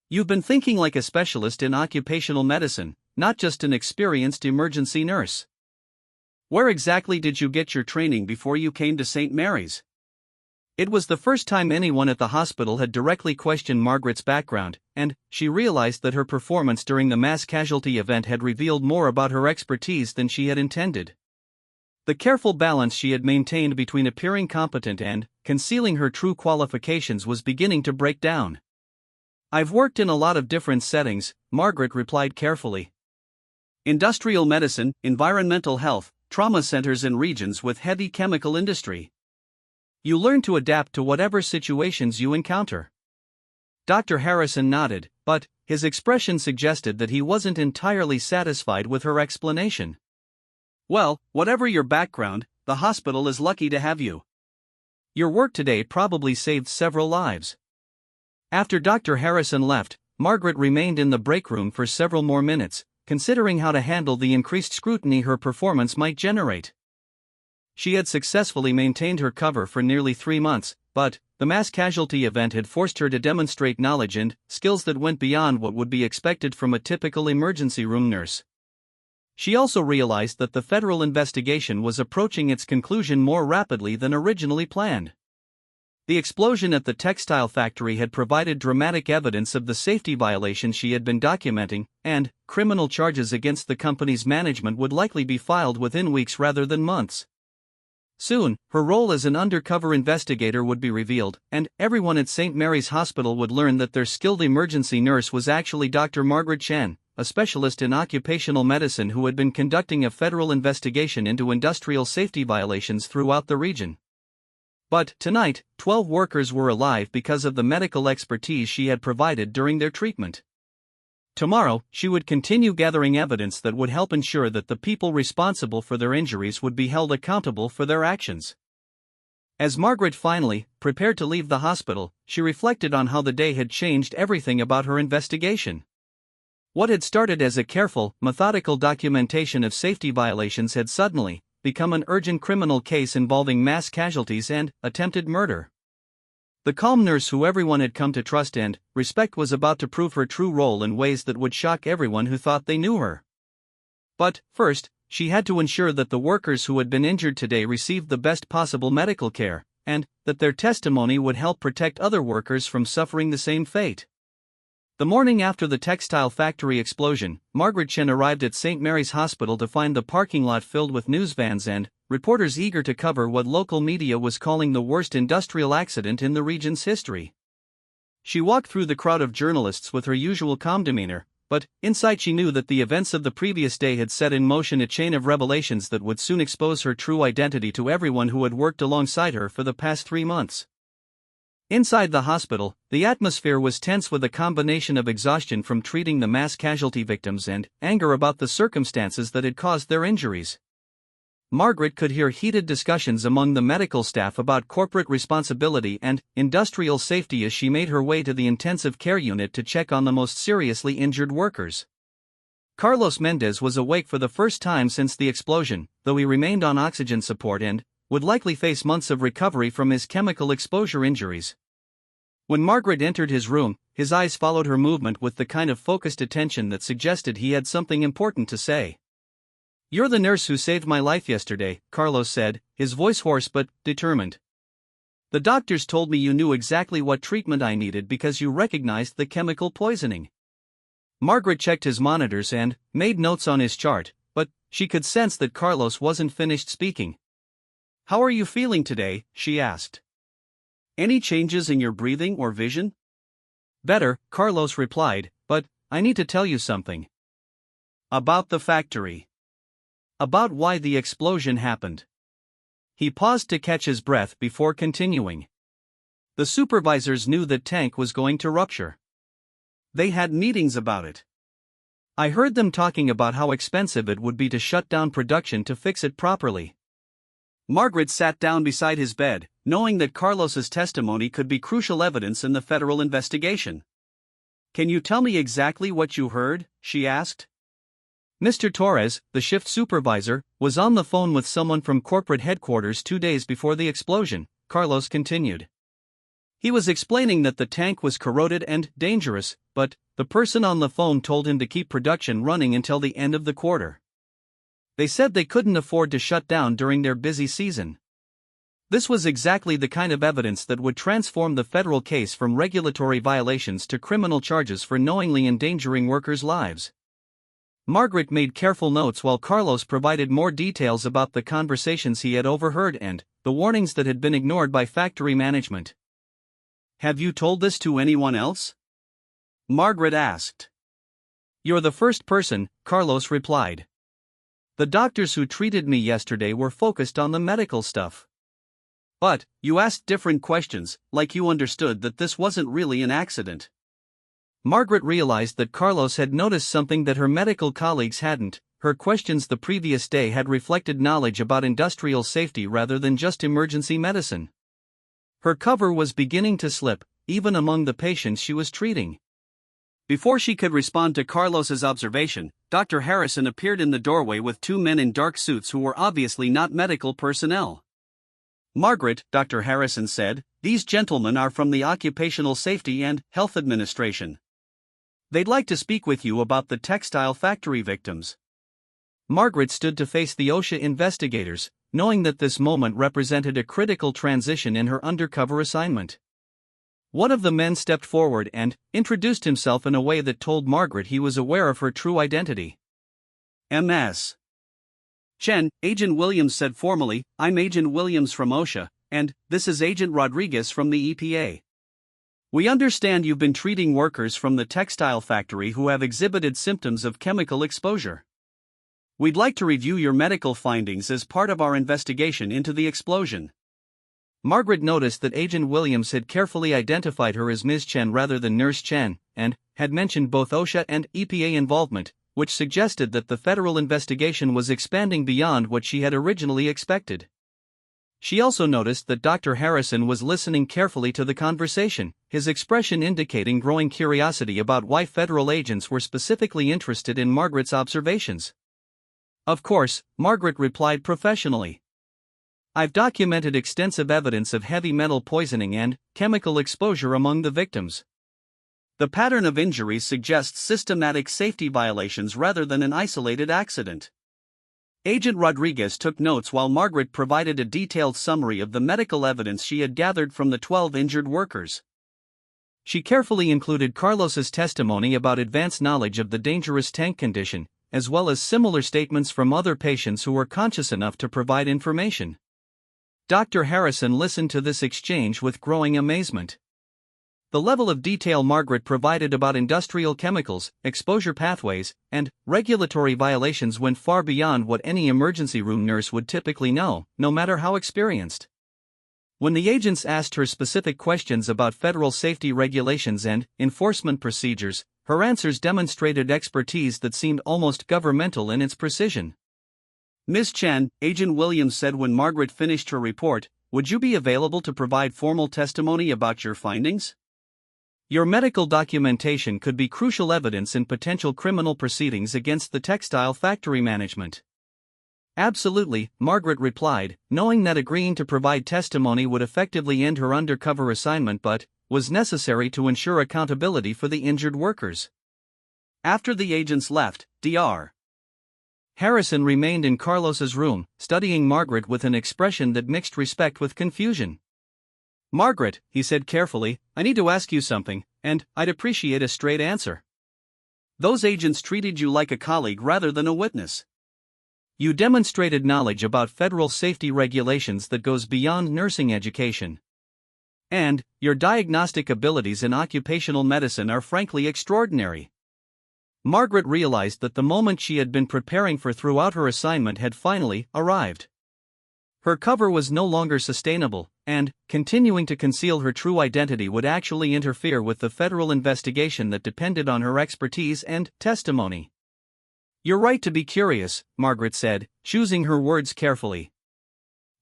You've been thinking like a specialist in occupational medicine, not just an experienced emergency nurse." Where exactly did you get your training before you came to St. Mary's? It was the first time anyone at the hospital had directly questioned Margaret's background, and she realized that her performance during the mass casualty event had revealed more about her expertise than she had intended. The careful balance she had maintained between appearing competent and concealing her true qualifications was beginning to break down. "I've worked in a lot of different settings," Margaret replied carefully. "Industrial medicine, environmental health, trauma centers in regions with heavy chemical industry. You learn to adapt to whatever situations you encounter." Dr. Harrison nodded, but his expression suggested that he wasn't entirely satisfied with her explanation. "Well, whatever your background, the hospital is lucky to have you. Your work today probably saved several lives." After Dr. Harrison left, Margaret remained in the break room for several more minutes, considering how to handle the increased scrutiny her performance might generate. She had successfully maintained her cover for nearly 3 months, but the mass casualty event had forced her to demonstrate knowledge and skills that went beyond what would be expected from a typical emergency room nurse. She also realized that the federal investigation was approaching its conclusion more rapidly than originally planned. The explosion at the textile factory had provided dramatic evidence of the safety violations she had been documenting, and criminal charges against the company's management would likely be filed within weeks rather than months. Soon, her role as an undercover investigator would be revealed, and everyone at St. Mary's Hospital would learn that their skilled emergency nurse was actually Dr. Margaret Chen, a specialist in occupational medicine who had been conducting a federal investigation into industrial safety violations throughout the region. But tonight, 12 workers were alive because of the medical expertise she had provided during their treatment. Tomorrow, she would continue gathering evidence that would help ensure that the people responsible for their injuries would be held accountable for their actions. As Margaret finally prepared to leave the hospital, she reflected on how the day had changed everything about her investigation. What had started as a careful, methodical documentation of safety violations had suddenly become an urgent criminal case involving mass casualties and attempted murder. The calm nurse who everyone had come to trust and respect was about to prove her true role in ways that would shock everyone who thought they knew her. But first, she had to ensure that the workers who had been injured today received the best possible medical care, and that their testimony would help protect other workers from suffering the same fate. The morning after the textile factory explosion, Margaret Chen arrived at St. Mary's Hospital to find the parking lot filled with news vans and reporters eager to cover what local media was calling the worst industrial accident in the region's history. She walked through the crowd of journalists with her usual calm demeanor, but inside she knew that the events of the previous day had set in motion a chain of revelations that would soon expose her true identity to everyone who had worked alongside her for the past 3 months. Inside the hospital, the atmosphere was tense with a combination of exhaustion from treating the mass casualty victims and anger about the circumstances that had caused their injuries. Margaret could hear heated discussions among the medical staff about corporate responsibility and industrial safety as she made her way to the intensive care unit to check on the most seriously injured workers. Carlos Mendez was awake for the first time since the explosion, though he remained on oxygen support and would likely face months of recovery from his chemical exposure injuries. When Margaret entered his room, his eyes followed her movement with the kind of focused attention that suggested he had something important to say. "You're the nurse who saved my life yesterday," Carlos said, his voice hoarse but determined. "The doctors told me you knew exactly what treatment I needed because you recognized the chemical poisoning." Margaret checked his monitors and made notes on his chart, but she could sense that Carlos wasn't finished speaking. "How are you feeling today?" she asked. "Any changes in your breathing or vision?" "Better," Carlos replied, "but I need to tell you something. About the factory. About why the explosion happened." He paused to catch his breath before continuing. "The supervisors knew that tank was going to rupture. They had meetings about it. I heard them talking about how expensive it would be to shut down production to fix it properly." Margaret sat down beside his bed, knowing that Carlos's testimony could be crucial evidence in the federal investigation. "Can you tell me exactly what you heard?" she asked. Mr. Torres, the shift supervisor, was on the phone with someone from corporate headquarters 2 days before the explosion, Carlos continued. He was explaining that the tank was corroded and dangerous, but the person on the phone told him to keep production running until the end of the quarter. They said they couldn't afford to shut down during their busy season. This was exactly the kind of evidence that would transform the federal case from regulatory violations to criminal charges for knowingly endangering workers' lives. Margaret made careful notes while Carlos provided more details about the conversations he had overheard and the warnings that had been ignored by factory management. "Have you told this to anyone else?" Margaret asked. "You're the first person," Carlos replied. "The doctors who treated me yesterday were focused on the medical stuff. But you asked different questions, like you understood that this wasn't really an accident." Margaret realized that Carlos had noticed something that her medical colleagues hadn't. Her questions the previous day had reflected knowledge about industrial safety rather than just emergency medicine. Her cover was beginning to slip, even among the patients she was treating. Before she could respond to Carlos's observation, Dr. Harrison appeared in the doorway with two men in dark suits who were obviously not medical personnel. "Margaret," Dr. Harrison said, "these gentlemen are from the Occupational Safety and Health Administration. They'd like to speak with you about the textile factory victims." Margaret stood to face the OSHA investigators, knowing that this moment represented a critical transition in her undercover assignment. One of the men stepped forward and introduced himself in a way that told Margaret he was aware of her true identity. "Ms. Chen," Agent Williams said formally, "I'm Agent Williams from OSHA, and this is Agent Rodriguez from the EPA. We understand you've been treating workers from the textile factory who have exhibited symptoms of chemical exposure. We'd like to review your medical findings as part of our investigation into the explosion." Margaret noticed that Agent Williams had carefully identified her as Ms. Chen rather than Nurse Chen, and had mentioned both OSHA and EPA involvement, which suggested that the federal investigation was expanding beyond what she had originally expected. She also noticed that Dr. Harrison was listening carefully to the conversation, his expression indicating growing curiosity about why federal agents were specifically interested in Margaret's observations. "Of course," Margaret replied professionally. "I've documented extensive evidence of heavy metal poisoning and chemical exposure among the victims. The pattern of injuries suggests systematic safety violations rather than an isolated accident." Agent Rodriguez took notes while Margaret provided a detailed summary of the medical evidence she had gathered from the 12 injured workers. She carefully included Carlos's testimony about advanced knowledge of the dangerous tank condition, as well as similar statements from other patients who were conscious enough to provide information. Dr. Harrison listened to this exchange with growing amazement. The level of detail Margaret provided about industrial chemicals, exposure pathways, and regulatory violations went far beyond what any emergency room nurse would typically know, no matter how experienced. When the agents asked her specific questions about federal safety regulations and enforcement procedures, her answers demonstrated expertise that seemed almost governmental in its precision. "Ms. Chen," Agent Williams said when Margaret finished her report, "would you be available to provide formal testimony about your findings? Your medical documentation could be crucial evidence in potential criminal proceedings against the textile factory management." "Absolutely," Margaret replied, knowing that agreeing to provide testimony would effectively end her undercover assignment but was necessary to ensure accountability for the injured workers. After the agents left, Dr. Harrison remained in Carlos's room, studying Margaret with an expression that mixed respect with confusion. "Margaret," he said carefully, "I need to ask you something, and I'd appreciate a straight answer. Those agents treated you like a colleague rather than a witness. You demonstrated knowledge about federal safety regulations that goes beyond nursing education. And your diagnostic abilities in occupational medicine are frankly extraordinary." Margaret realized that the moment she had been preparing for throughout her assignment had finally arrived. Her cover was no longer sustainable, and continuing to conceal her true identity would actually interfere with the federal investigation that depended on her expertise and testimony. "You're right to be curious," Margaret said, choosing her words carefully.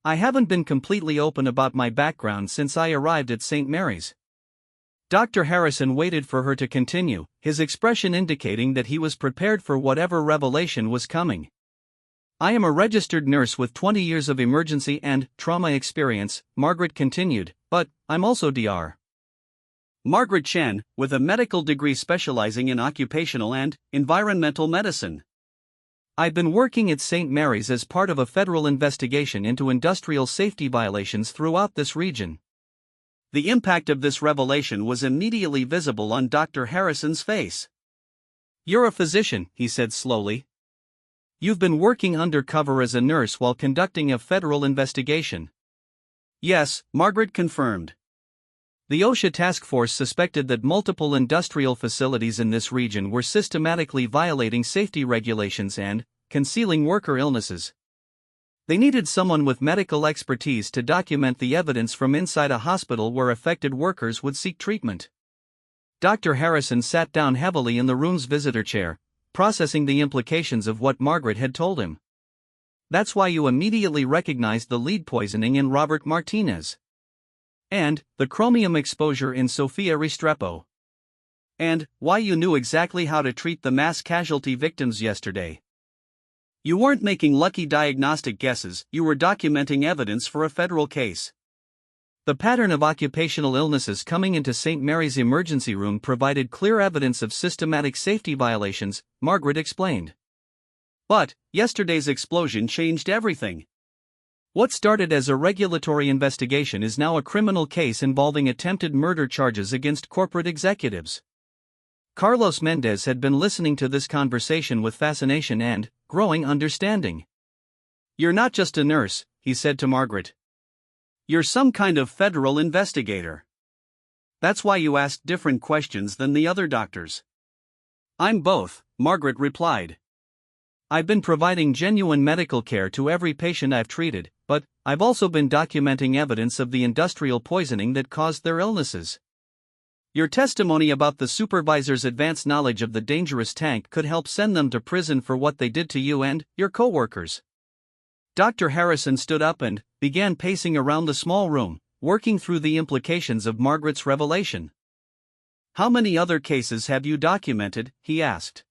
"I haven't been completely open about my background since I arrived at St. Mary's." Dr. Harrison waited for her to continue, his expression indicating that he was prepared for whatever revelation was coming. "I am a registered nurse with 20 years of emergency and trauma experience," Margaret continued, "but I'm also Dr. Margaret Chen, with a medical degree specializing in occupational and environmental medicine. I've been working at St. Mary's as part of a federal investigation into industrial safety violations throughout this region. The impact of this revelation was immediately visible on Dr. Harrison's face. "You're a physician," he said slowly. "You've been working undercover as a nurse while conducting a federal investigation." "Yes," Margaret confirmed. The OSHA task force suspected that multiple industrial facilities in this region were systematically violating safety regulations and concealing worker illnesses. They needed someone with medical expertise to document the evidence from inside a hospital where affected workers would seek treatment. Dr. Harrison sat down heavily in the room's visitor chair, processing the implications of what Margaret had told him. "That's why you immediately recognized the lead poisoning in Robert Martinez. And the chromium exposure in Sofia Restrepo. And why you knew exactly how to treat the mass casualty victims yesterday. You weren't making lucky diagnostic guesses, you were documenting evidence for a federal case." The pattern of occupational illnesses coming into St. Mary's emergency room provided clear evidence of systematic safety violations, Margaret explained. "But yesterday's explosion changed everything. What started as a regulatory investigation is now a criminal case involving attempted murder charges against corporate executives." Carlos Mendez had been listening to this conversation with fascination and growing understanding. "You're not just a nurse," he said to Margaret. "You're some kind of federal investigator. That's why you ask different questions than the other doctors." "I'm both," Margaret replied. "I've been providing genuine medical care to every patient I've treated, but I've also been documenting evidence of the industrial poisoning that caused their illnesses. Your testimony about the supervisor's advanced knowledge of the dangerous tank could help send them to prison for what they did to you and your coworkers." Dr. Harrison stood up and began pacing around the small room, working through the implications of Margaret's revelation. "How many other cases have you documented?" he asked.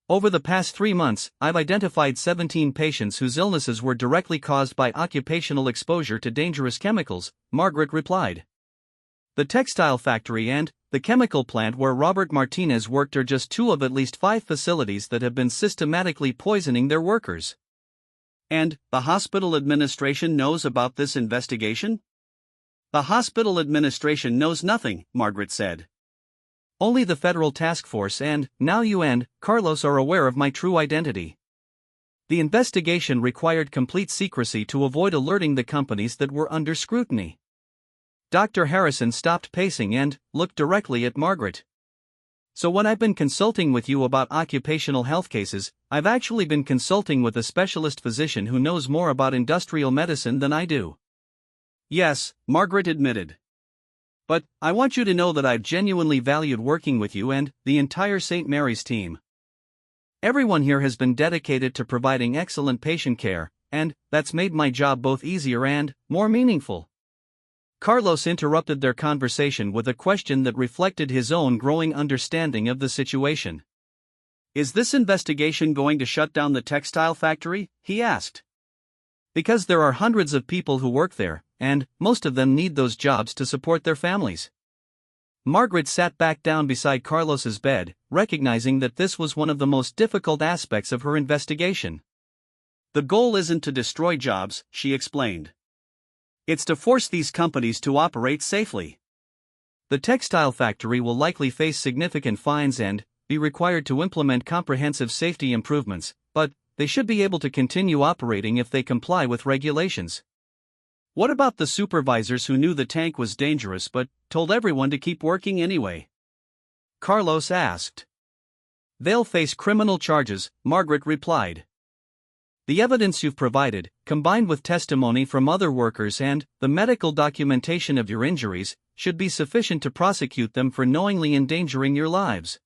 "Over the past 3 months, I've identified 17 patients whose illnesses were directly caused by occupational exposure to dangerous chemicals," Margaret replied. "The textile factory and the chemical plant where Robert Martinez worked are just 2 of at least 5 facilities that have been systematically poisoning their workers." "And the hospital administration knows about this investigation?" "The hospital administration knows nothing," Margaret said. "Only the federal task force and now you and Carlos are aware of my true identity. The investigation required complete secrecy to avoid alerting the companies that were under scrutiny." Dr. Harrison stopped pacing and looked directly at Margaret. "So when I've been consulting with you about occupational health cases, I've actually been consulting with a specialist physician who knows more about industrial medicine than I do." "Yes," Margaret admitted. "But I want you to know that I've genuinely valued working with you and the entire St. Mary's team. Everyone here has been dedicated to providing excellent patient care, and that's made my job both easier and more meaningful." Carlos interrupted their conversation with a question that reflected his own growing understanding of the situation. "Is this investigation going to shut down the textile factory?" he asked. "Because there are hundreds of people who work there, and most of them need those jobs to support their families." Margaret sat back down beside Carlos's bed, recognizing that this was one of the most difficult aspects of her investigation. "The goal isn't to destroy jobs," she explained. "It's to force these companies to operate safely. The textile factory will likely face significant fines and be required to implement comprehensive safety improvements, but they should be able to continue operating if they comply with regulations." "What about the supervisors who knew the tank was dangerous but told everyone to keep working anyway?" Carlos asked. "They'll face criminal charges," Margaret replied. "The evidence you've provided, combined with testimony from other workers and the medical documentation of your injuries, should be sufficient to prosecute them for knowingly endangering your lives."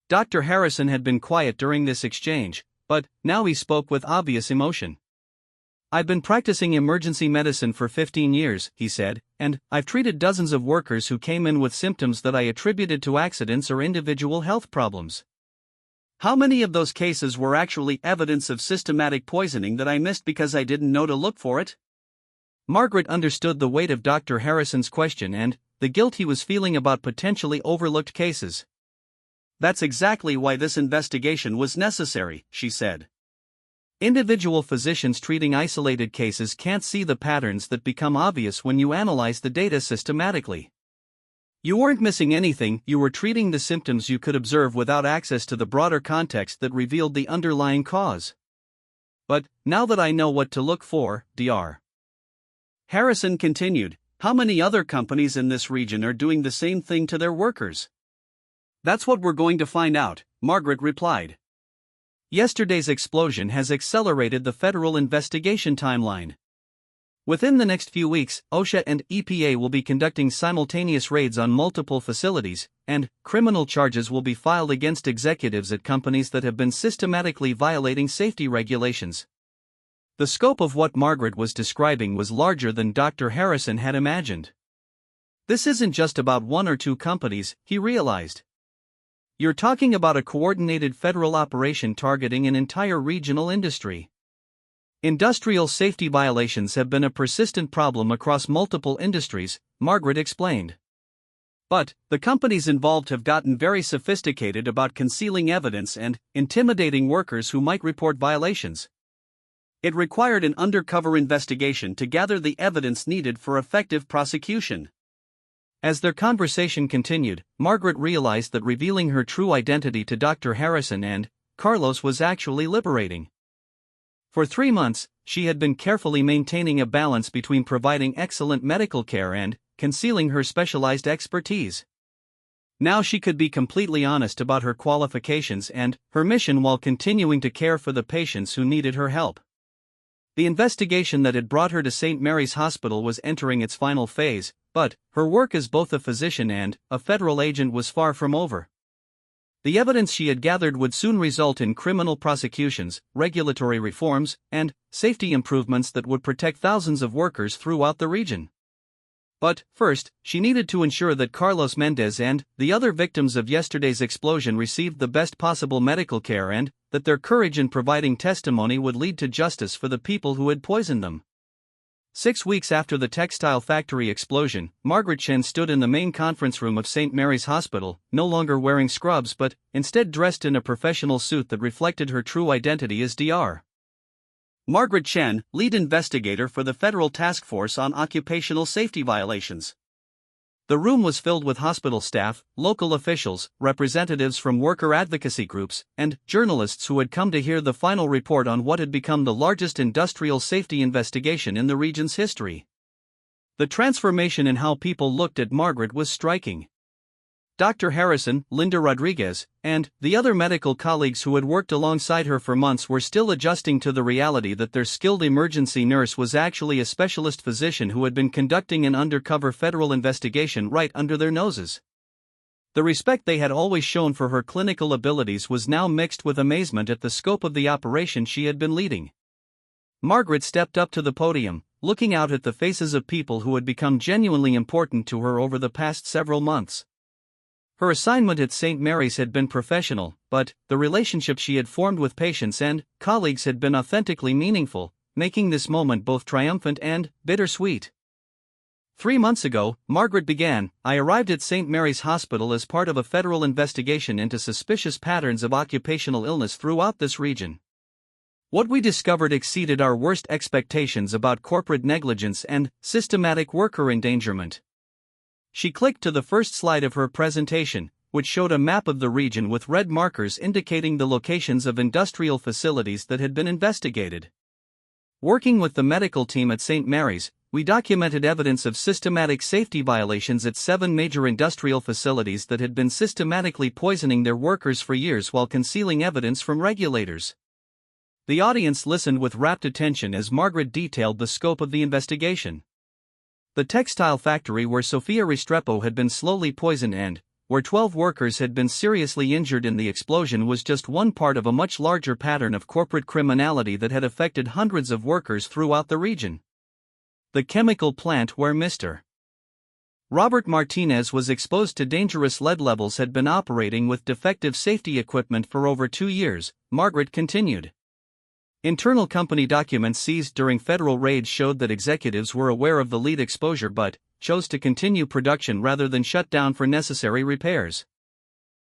Dr. Harrison had been quiet during this exchange, but now he spoke with obvious emotion. "I've been practicing emergency medicine for 15 years, he said, and I've treated dozens of workers who came in with symptoms that I attributed to accidents or individual health problems. How many of those cases were actually evidence of systematic poisoning that I missed because I didn't know to look for it?" Margaret understood the weight of Dr. Harrison's question and the guilt he was feeling about potentially overlooked cases. "That's exactly why this investigation was necessary," she said. Individual physicians treating isolated cases can't see the patterns that become obvious when you analyze the data systematically. You weren't missing anything, you were treating the symptoms you could observe without access to the broader context that revealed the underlying cause. But, now that I know what to look for, Dr. Harrison continued, how many other companies in this region are doing the same thing to their workers? That's what we're going to find out, Margaret replied. Yesterday's explosion has accelerated the federal investigation timeline. Within the next few weeks, OSHA and EPA will be conducting simultaneous raids on multiple facilities, and criminal charges will be filed against executives at companies that have been systematically violating safety regulations. The scope of what Margaret was describing was larger than Dr. Harrison had imagined. This isn't just about one or two companies, he realized. You're talking about a coordinated federal operation targeting an entire regional industry. Industrial safety violations have been a persistent problem across multiple industries, Margaret explained. But, the companies involved have gotten very sophisticated about concealing evidence and intimidating workers who might report violations. It required an undercover investigation to gather the evidence needed for effective prosecution. As their conversation continued, Margaret realized that revealing her true identity to Dr. Harrison and Carlos was actually liberating. For 3 months, she had been carefully maintaining a balance between providing excellent medical care and concealing her specialized expertise. Now she could be completely honest about her qualifications and her mission while continuing to care for the patients who needed her help. The investigation that had brought her to St. Mary's Hospital was entering its final phase, but her work as both a physician and a federal agent was far from over. The evidence she had gathered would soon result in criminal prosecutions, regulatory reforms, and safety improvements that would protect thousands of workers throughout the region. But, first, she needed to ensure that Carlos Mendez and the other victims of yesterday's explosion received the best possible medical care and that their courage in providing testimony would lead to justice for the people who had poisoned them. 6 weeks after the textile factory explosion, Margaret Chen stood in the main conference room of St. Mary's Hospital, no longer wearing scrubs but instead dressed in a professional suit that reflected her true identity as Dr. Margaret Chen, lead investigator for the Federal Task Force on Occupational Safety Violations. The room was filled with hospital staff, local officials, representatives from worker advocacy groups, and journalists who had come to hear the final report on what had become the largest industrial safety investigation in the region's history. The transformation in how people looked at Margaret was striking. Dr. Harrison, Linda Rodriguez, and the other medical colleagues who had worked alongside her for months were still adjusting to the reality that their skilled emergency nurse was actually a specialist physician who had been conducting an undercover federal investigation right under their noses. The respect they had always shown for her clinical abilities was now mixed with amazement at the scope of the operation she had been leading. Margaret stepped up to the podium, looking out at the faces of people who had become genuinely important to her over the past several months. Her assignment at St. Mary's had been professional, but the relationship she had formed with patients and colleagues had been authentically meaningful, making this moment both triumphant and bittersweet. 3 months ago, Margaret began, I arrived at St. Mary's Hospital as part of a federal investigation into suspicious patterns of occupational illness throughout this region. What we discovered exceeded our worst expectations about corporate negligence and systematic worker endangerment. She clicked to the first slide of her presentation, which showed a map of the region with red markers indicating the locations of industrial facilities that had been investigated. Working with the medical team at St. Mary's, we documented evidence of systematic safety violations at 7 major industrial facilities that had been systematically poisoning their workers for years while concealing evidence from regulators. The audience listened with rapt attention as Margaret detailed the scope of the investigation. The textile factory where Sofia Restrepo had been slowly poisoned and where 12 workers had been seriously injured in the explosion was just one part of a much larger pattern of corporate criminality that had affected hundreds of workers throughout the region. The chemical plant where Mr. Robert Martinez was exposed to dangerous lead levels had been operating with defective safety equipment for over 2 years, Margaret continued. Internal company documents seized during federal raids showed that executives were aware of the lead exposure but chose to continue production rather than shut down for necessary repairs.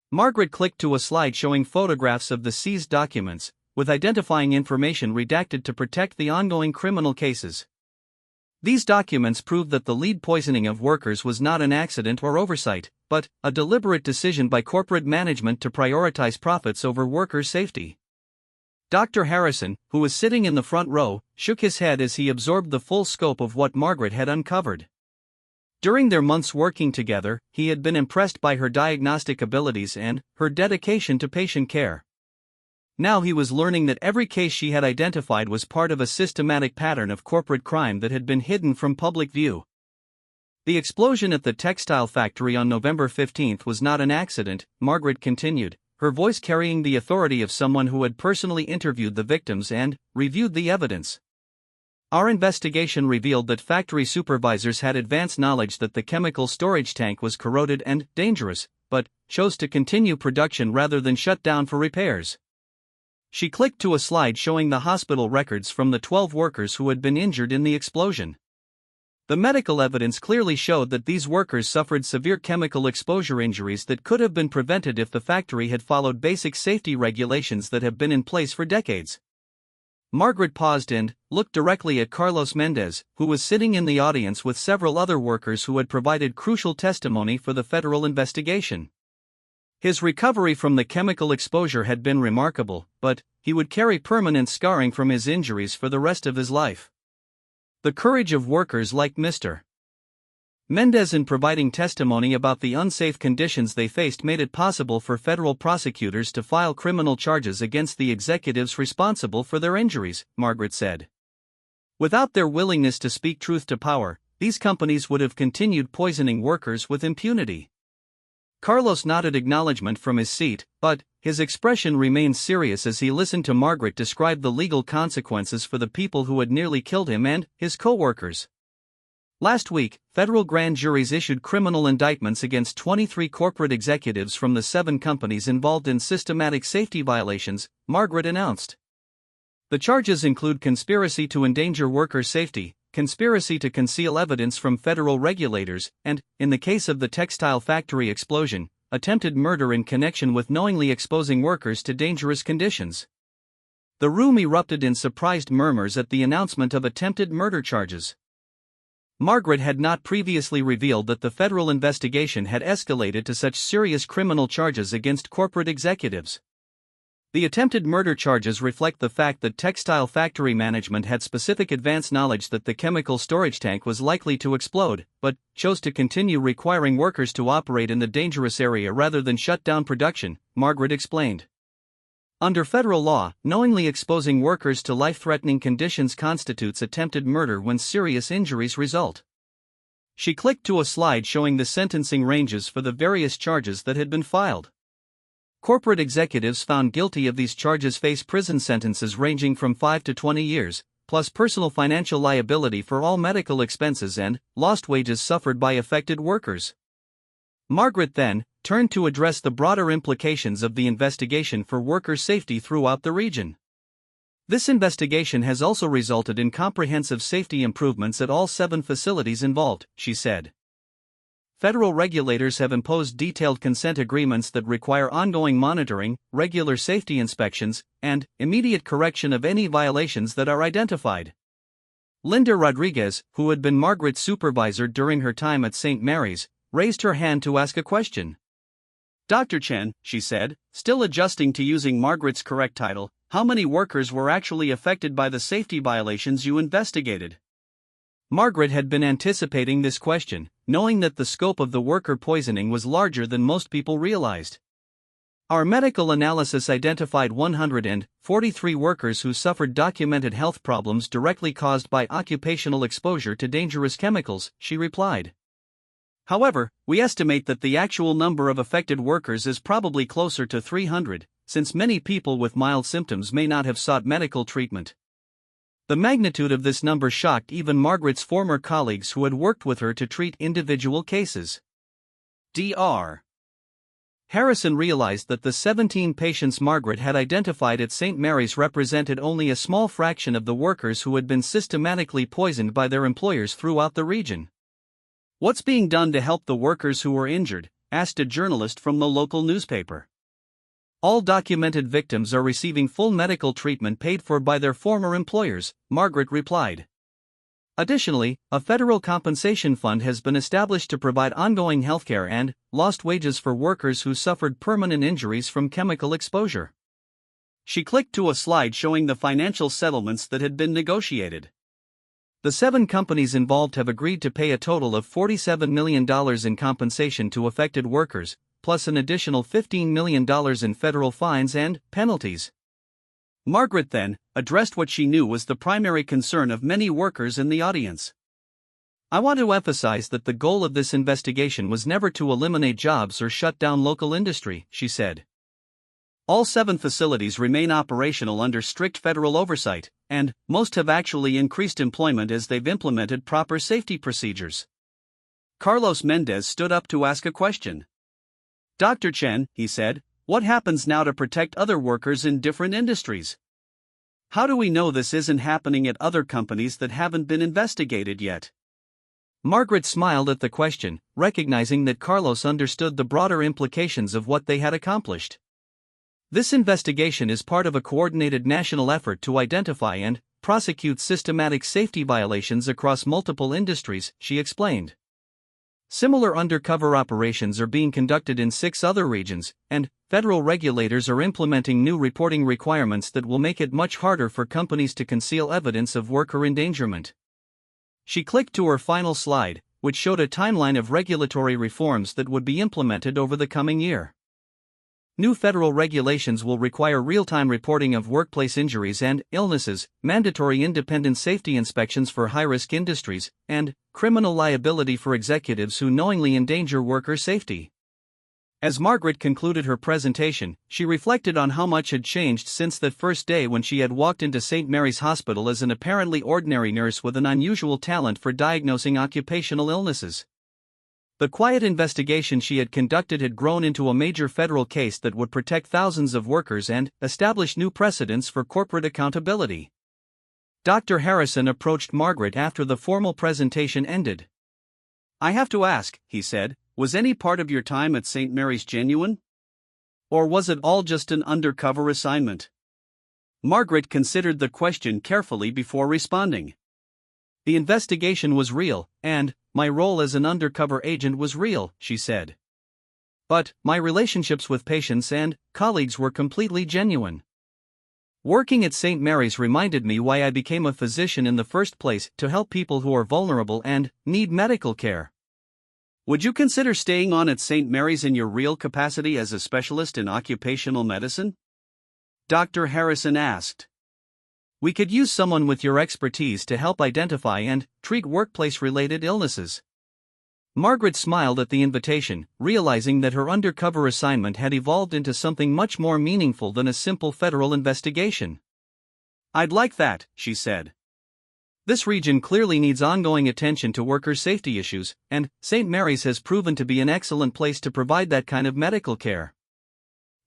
Margaret clicked to a slide showing photographs of the seized documents, with identifying information redacted to protect the ongoing criminal cases. These documents prove that the lead poisoning of workers was not an accident or oversight, but a deliberate decision by corporate management to prioritize profits over worker safety. Dr. Harrison, who was sitting in the front row, shook his head as he absorbed the full scope of what Margaret had uncovered. During their months working together, he had been impressed by her diagnostic abilities and her dedication to patient care. Now he was learning that every case she had identified was part of a systematic pattern of corporate crime that had been hidden from public view. The explosion at the textile factory on November 15 was not an accident, Margaret continued, her voice carrying the authority of someone who had personally interviewed the victims and reviewed the evidence. Our investigation revealed that factory supervisors had advanced knowledge that the chemical storage tank was corroded and dangerous, but chose to continue production rather than shut down for repairs. She clicked to a slide showing the hospital records from the 12 workers who had been injured in the explosion. The medical evidence clearly showed that these workers suffered severe chemical exposure injuries that could have been prevented if the factory had followed basic safety regulations that have been in place for decades. Margaret paused and looked directly at Carlos Mendez, who was sitting in the audience with several other workers who had provided crucial testimony for the federal investigation. His recovery from the chemical exposure had been remarkable, but he would carry permanent scarring from his injuries for the rest of his life. The courage of workers like Mr. Mendez in providing testimony about the unsafe conditions they faced made it possible for federal prosecutors to file criminal charges against the executives responsible for their injuries, Margaret said. Without their willingness to speak truth to power, these companies would have continued poisoning workers with impunity. Carlos nodded acknowledgement from his seat, but his expression remained serious as he listened to Margaret describe the legal consequences for the people who had nearly killed him and his co-workers. Last week, federal grand juries issued criminal indictments against 23 corporate executives from the 7 companies involved in systematic safety violations, Margaret announced. The charges include conspiracy to endanger worker safety, conspiracy to conceal evidence from federal regulators, and, in the case of the textile factory explosion, attempted murder in connection with knowingly exposing workers to dangerous conditions. The room erupted in surprised murmurs at the announcement of attempted murder charges. Margaret had not previously revealed that the federal investigation had escalated to such serious criminal charges against corporate executives. The attempted murder charges reflect the fact that textile factory management had specific advance knowledge that the chemical storage tank was likely to explode, but chose to continue requiring workers to operate in the dangerous area rather than shut down production, Margaret explained. Under federal law, knowingly exposing workers to life-threatening conditions constitutes attempted murder when serious injuries result. She clicked to a slide showing the sentencing ranges for the various charges that had been filed. Corporate executives found guilty of these charges face prison sentences ranging from 5 to 20 years, plus personal financial liability for all medical expenses and lost wages suffered by affected workers. Margaret then turned to address the broader implications of the investigation for worker safety throughout the region. This investigation has also resulted in comprehensive safety improvements at all 7 facilities involved, she said. Federal regulators have imposed detailed consent agreements that require ongoing monitoring, regular safety inspections, and immediate correction of any violations that are identified. Linda Rodriguez, who had been Margaret's supervisor during her time at St. Mary's, raised her hand to ask a question. Dr. Chen, she said, still adjusting to using Margaret's correct title, how many workers were actually affected by the safety violations you investigated? Margaret had been anticipating this question, knowing that the scope of the worker poisoning was larger than most people realized. Our medical analysis identified 143 workers who suffered documented health problems directly caused by occupational exposure to dangerous chemicals, she replied. However, we estimate that the actual number of affected workers is probably closer to 300, since many people with mild symptoms may not have sought medical treatment. The magnitude of this number shocked even Margaret's former colleagues who had worked with her to treat individual cases. Dr. Harrison realized that the 17 patients Margaret had identified at St. Mary's represented only a small fraction of the workers who had been systematically poisoned by their employers throughout the region. What's being done to help the workers who were injured? Asked a journalist from the local newspaper. All documented victims are receiving full medical treatment paid for by their former employers, Margaret replied. Additionally, a federal compensation fund has been established to provide ongoing healthcare and lost wages for workers who suffered permanent injuries from chemical exposure. She clicked to a slide showing the financial settlements that had been negotiated. The 7 companies involved have agreed to pay a total of $47 million in compensation to affected workers, plus an additional $15 million in federal fines and penalties. Margaret then addressed what she knew was the primary concern of many workers in the audience. I want to emphasize that the goal of this investigation was never to eliminate jobs or shut down local industry, she said. All 7 facilities remain operational under strict federal oversight, and most have actually increased employment as they've implemented proper safety procedures. Carlos Mendez stood up to ask a question. Dr. Chen, he said, what happens now to protect other workers in different industries? How do we know this isn't happening at other companies that haven't been investigated yet? Margaret smiled at the question, recognizing that Carlos understood the broader implications of what they had accomplished. This investigation is part of a coordinated national effort to identify and prosecute systematic safety violations across multiple industries, she explained. Similar undercover operations are being conducted in 6 other regions, and federal regulators are implementing new reporting requirements that will make it much harder for companies to conceal evidence of worker endangerment. She clicked to her final slide, which showed a timeline of regulatory reforms that would be implemented over the coming year. New federal regulations will require real-time reporting of workplace injuries and illnesses, mandatory independent safety inspections for high-risk industries, and criminal liability for executives who knowingly endanger worker safety. As Margaret concluded her presentation, she reflected on how much had changed since that first day when she had walked into St. Mary's Hospital as an apparently ordinary nurse with an unusual talent for diagnosing occupational illnesses. The quiet investigation she had conducted had grown into a major federal case that would protect thousands of workers and establish new precedents for corporate accountability. Dr. Harrison approached Margaret after the formal presentation ended. I have to ask, he said, was any part of your time at St. Mary's genuine? Or was it all just an undercover assignment? Margaret considered the question carefully before responding. The investigation was real, and my role as an undercover agent was real, she said. But my relationships with patients and colleagues were completely genuine. Working at St. Mary's reminded me why I became a physician in the first place, to help people who are vulnerable and need medical care. Would you consider staying on at St. Mary's in your real capacity as a specialist in occupational medicine? Dr. Harrison asked. We could use someone with your expertise to help identify and treat workplace-related illnesses. Margaret smiled at the invitation, realizing that her undercover assignment had evolved into something much more meaningful than a simple federal investigation. I'd like that, she said. This region clearly needs ongoing attention to worker safety issues, and St. Mary's has proven to be an excellent place to provide that kind of medical care.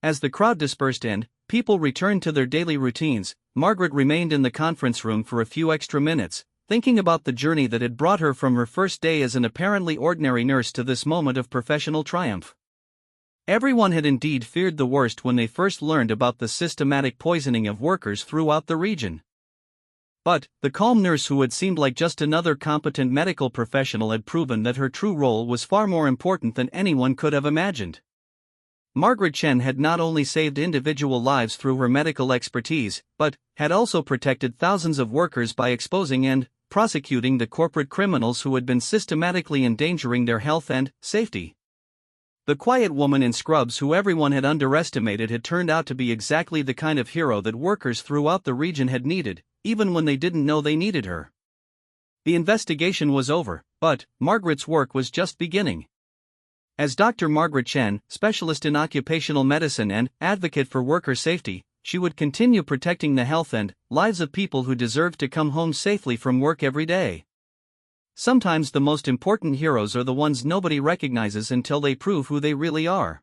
As the crowd dispersed and people returned to their daily routines, Margaret remained in the conference room for a few extra minutes, thinking about the journey that had brought her from her first day as an apparently ordinary nurse to this moment of professional triumph. Everyone had indeed feared the worst when they first learned about the systematic poisoning of workers throughout the region. But the calm nurse who had seemed like just another competent medical professional had proven that her true role was far more important than anyone could have imagined. Margaret Chen had not only saved individual lives through her medical expertise, but had also protected thousands of workers by exposing and prosecuting the corporate criminals who had been systematically endangering their health and safety. The quiet woman in scrubs who everyone had underestimated had turned out to be exactly the kind of hero that workers throughout the region had needed, even when they didn't know they needed her. The investigation was over, but Margaret's work was just beginning. As Dr. Margaret Chen, specialist in occupational medicine and advocate for worker safety, she would continue protecting the health and lives of people who deserve to come home safely from work every day. Sometimes the most important heroes are the ones nobody recognizes until they prove who they really are.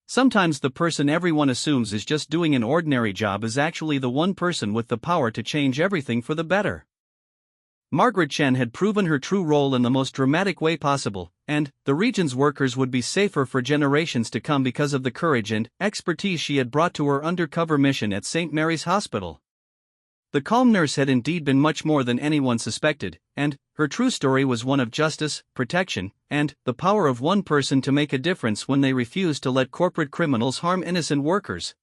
Sometimes the person everyone assumes is just doing an ordinary job is actually the one person with the power to change everything for the better. Margaret Chen had proven her true role in the most dramatic way possible, and the region's workers would be safer for generations to come because of the courage and expertise she had brought to her undercover mission at St. Mary's Hospital. The calm nurse had indeed been much more than anyone suspected, and her true story was one of justice, protection, and the power of one person to make a difference when they refused to let corporate criminals harm innocent workers.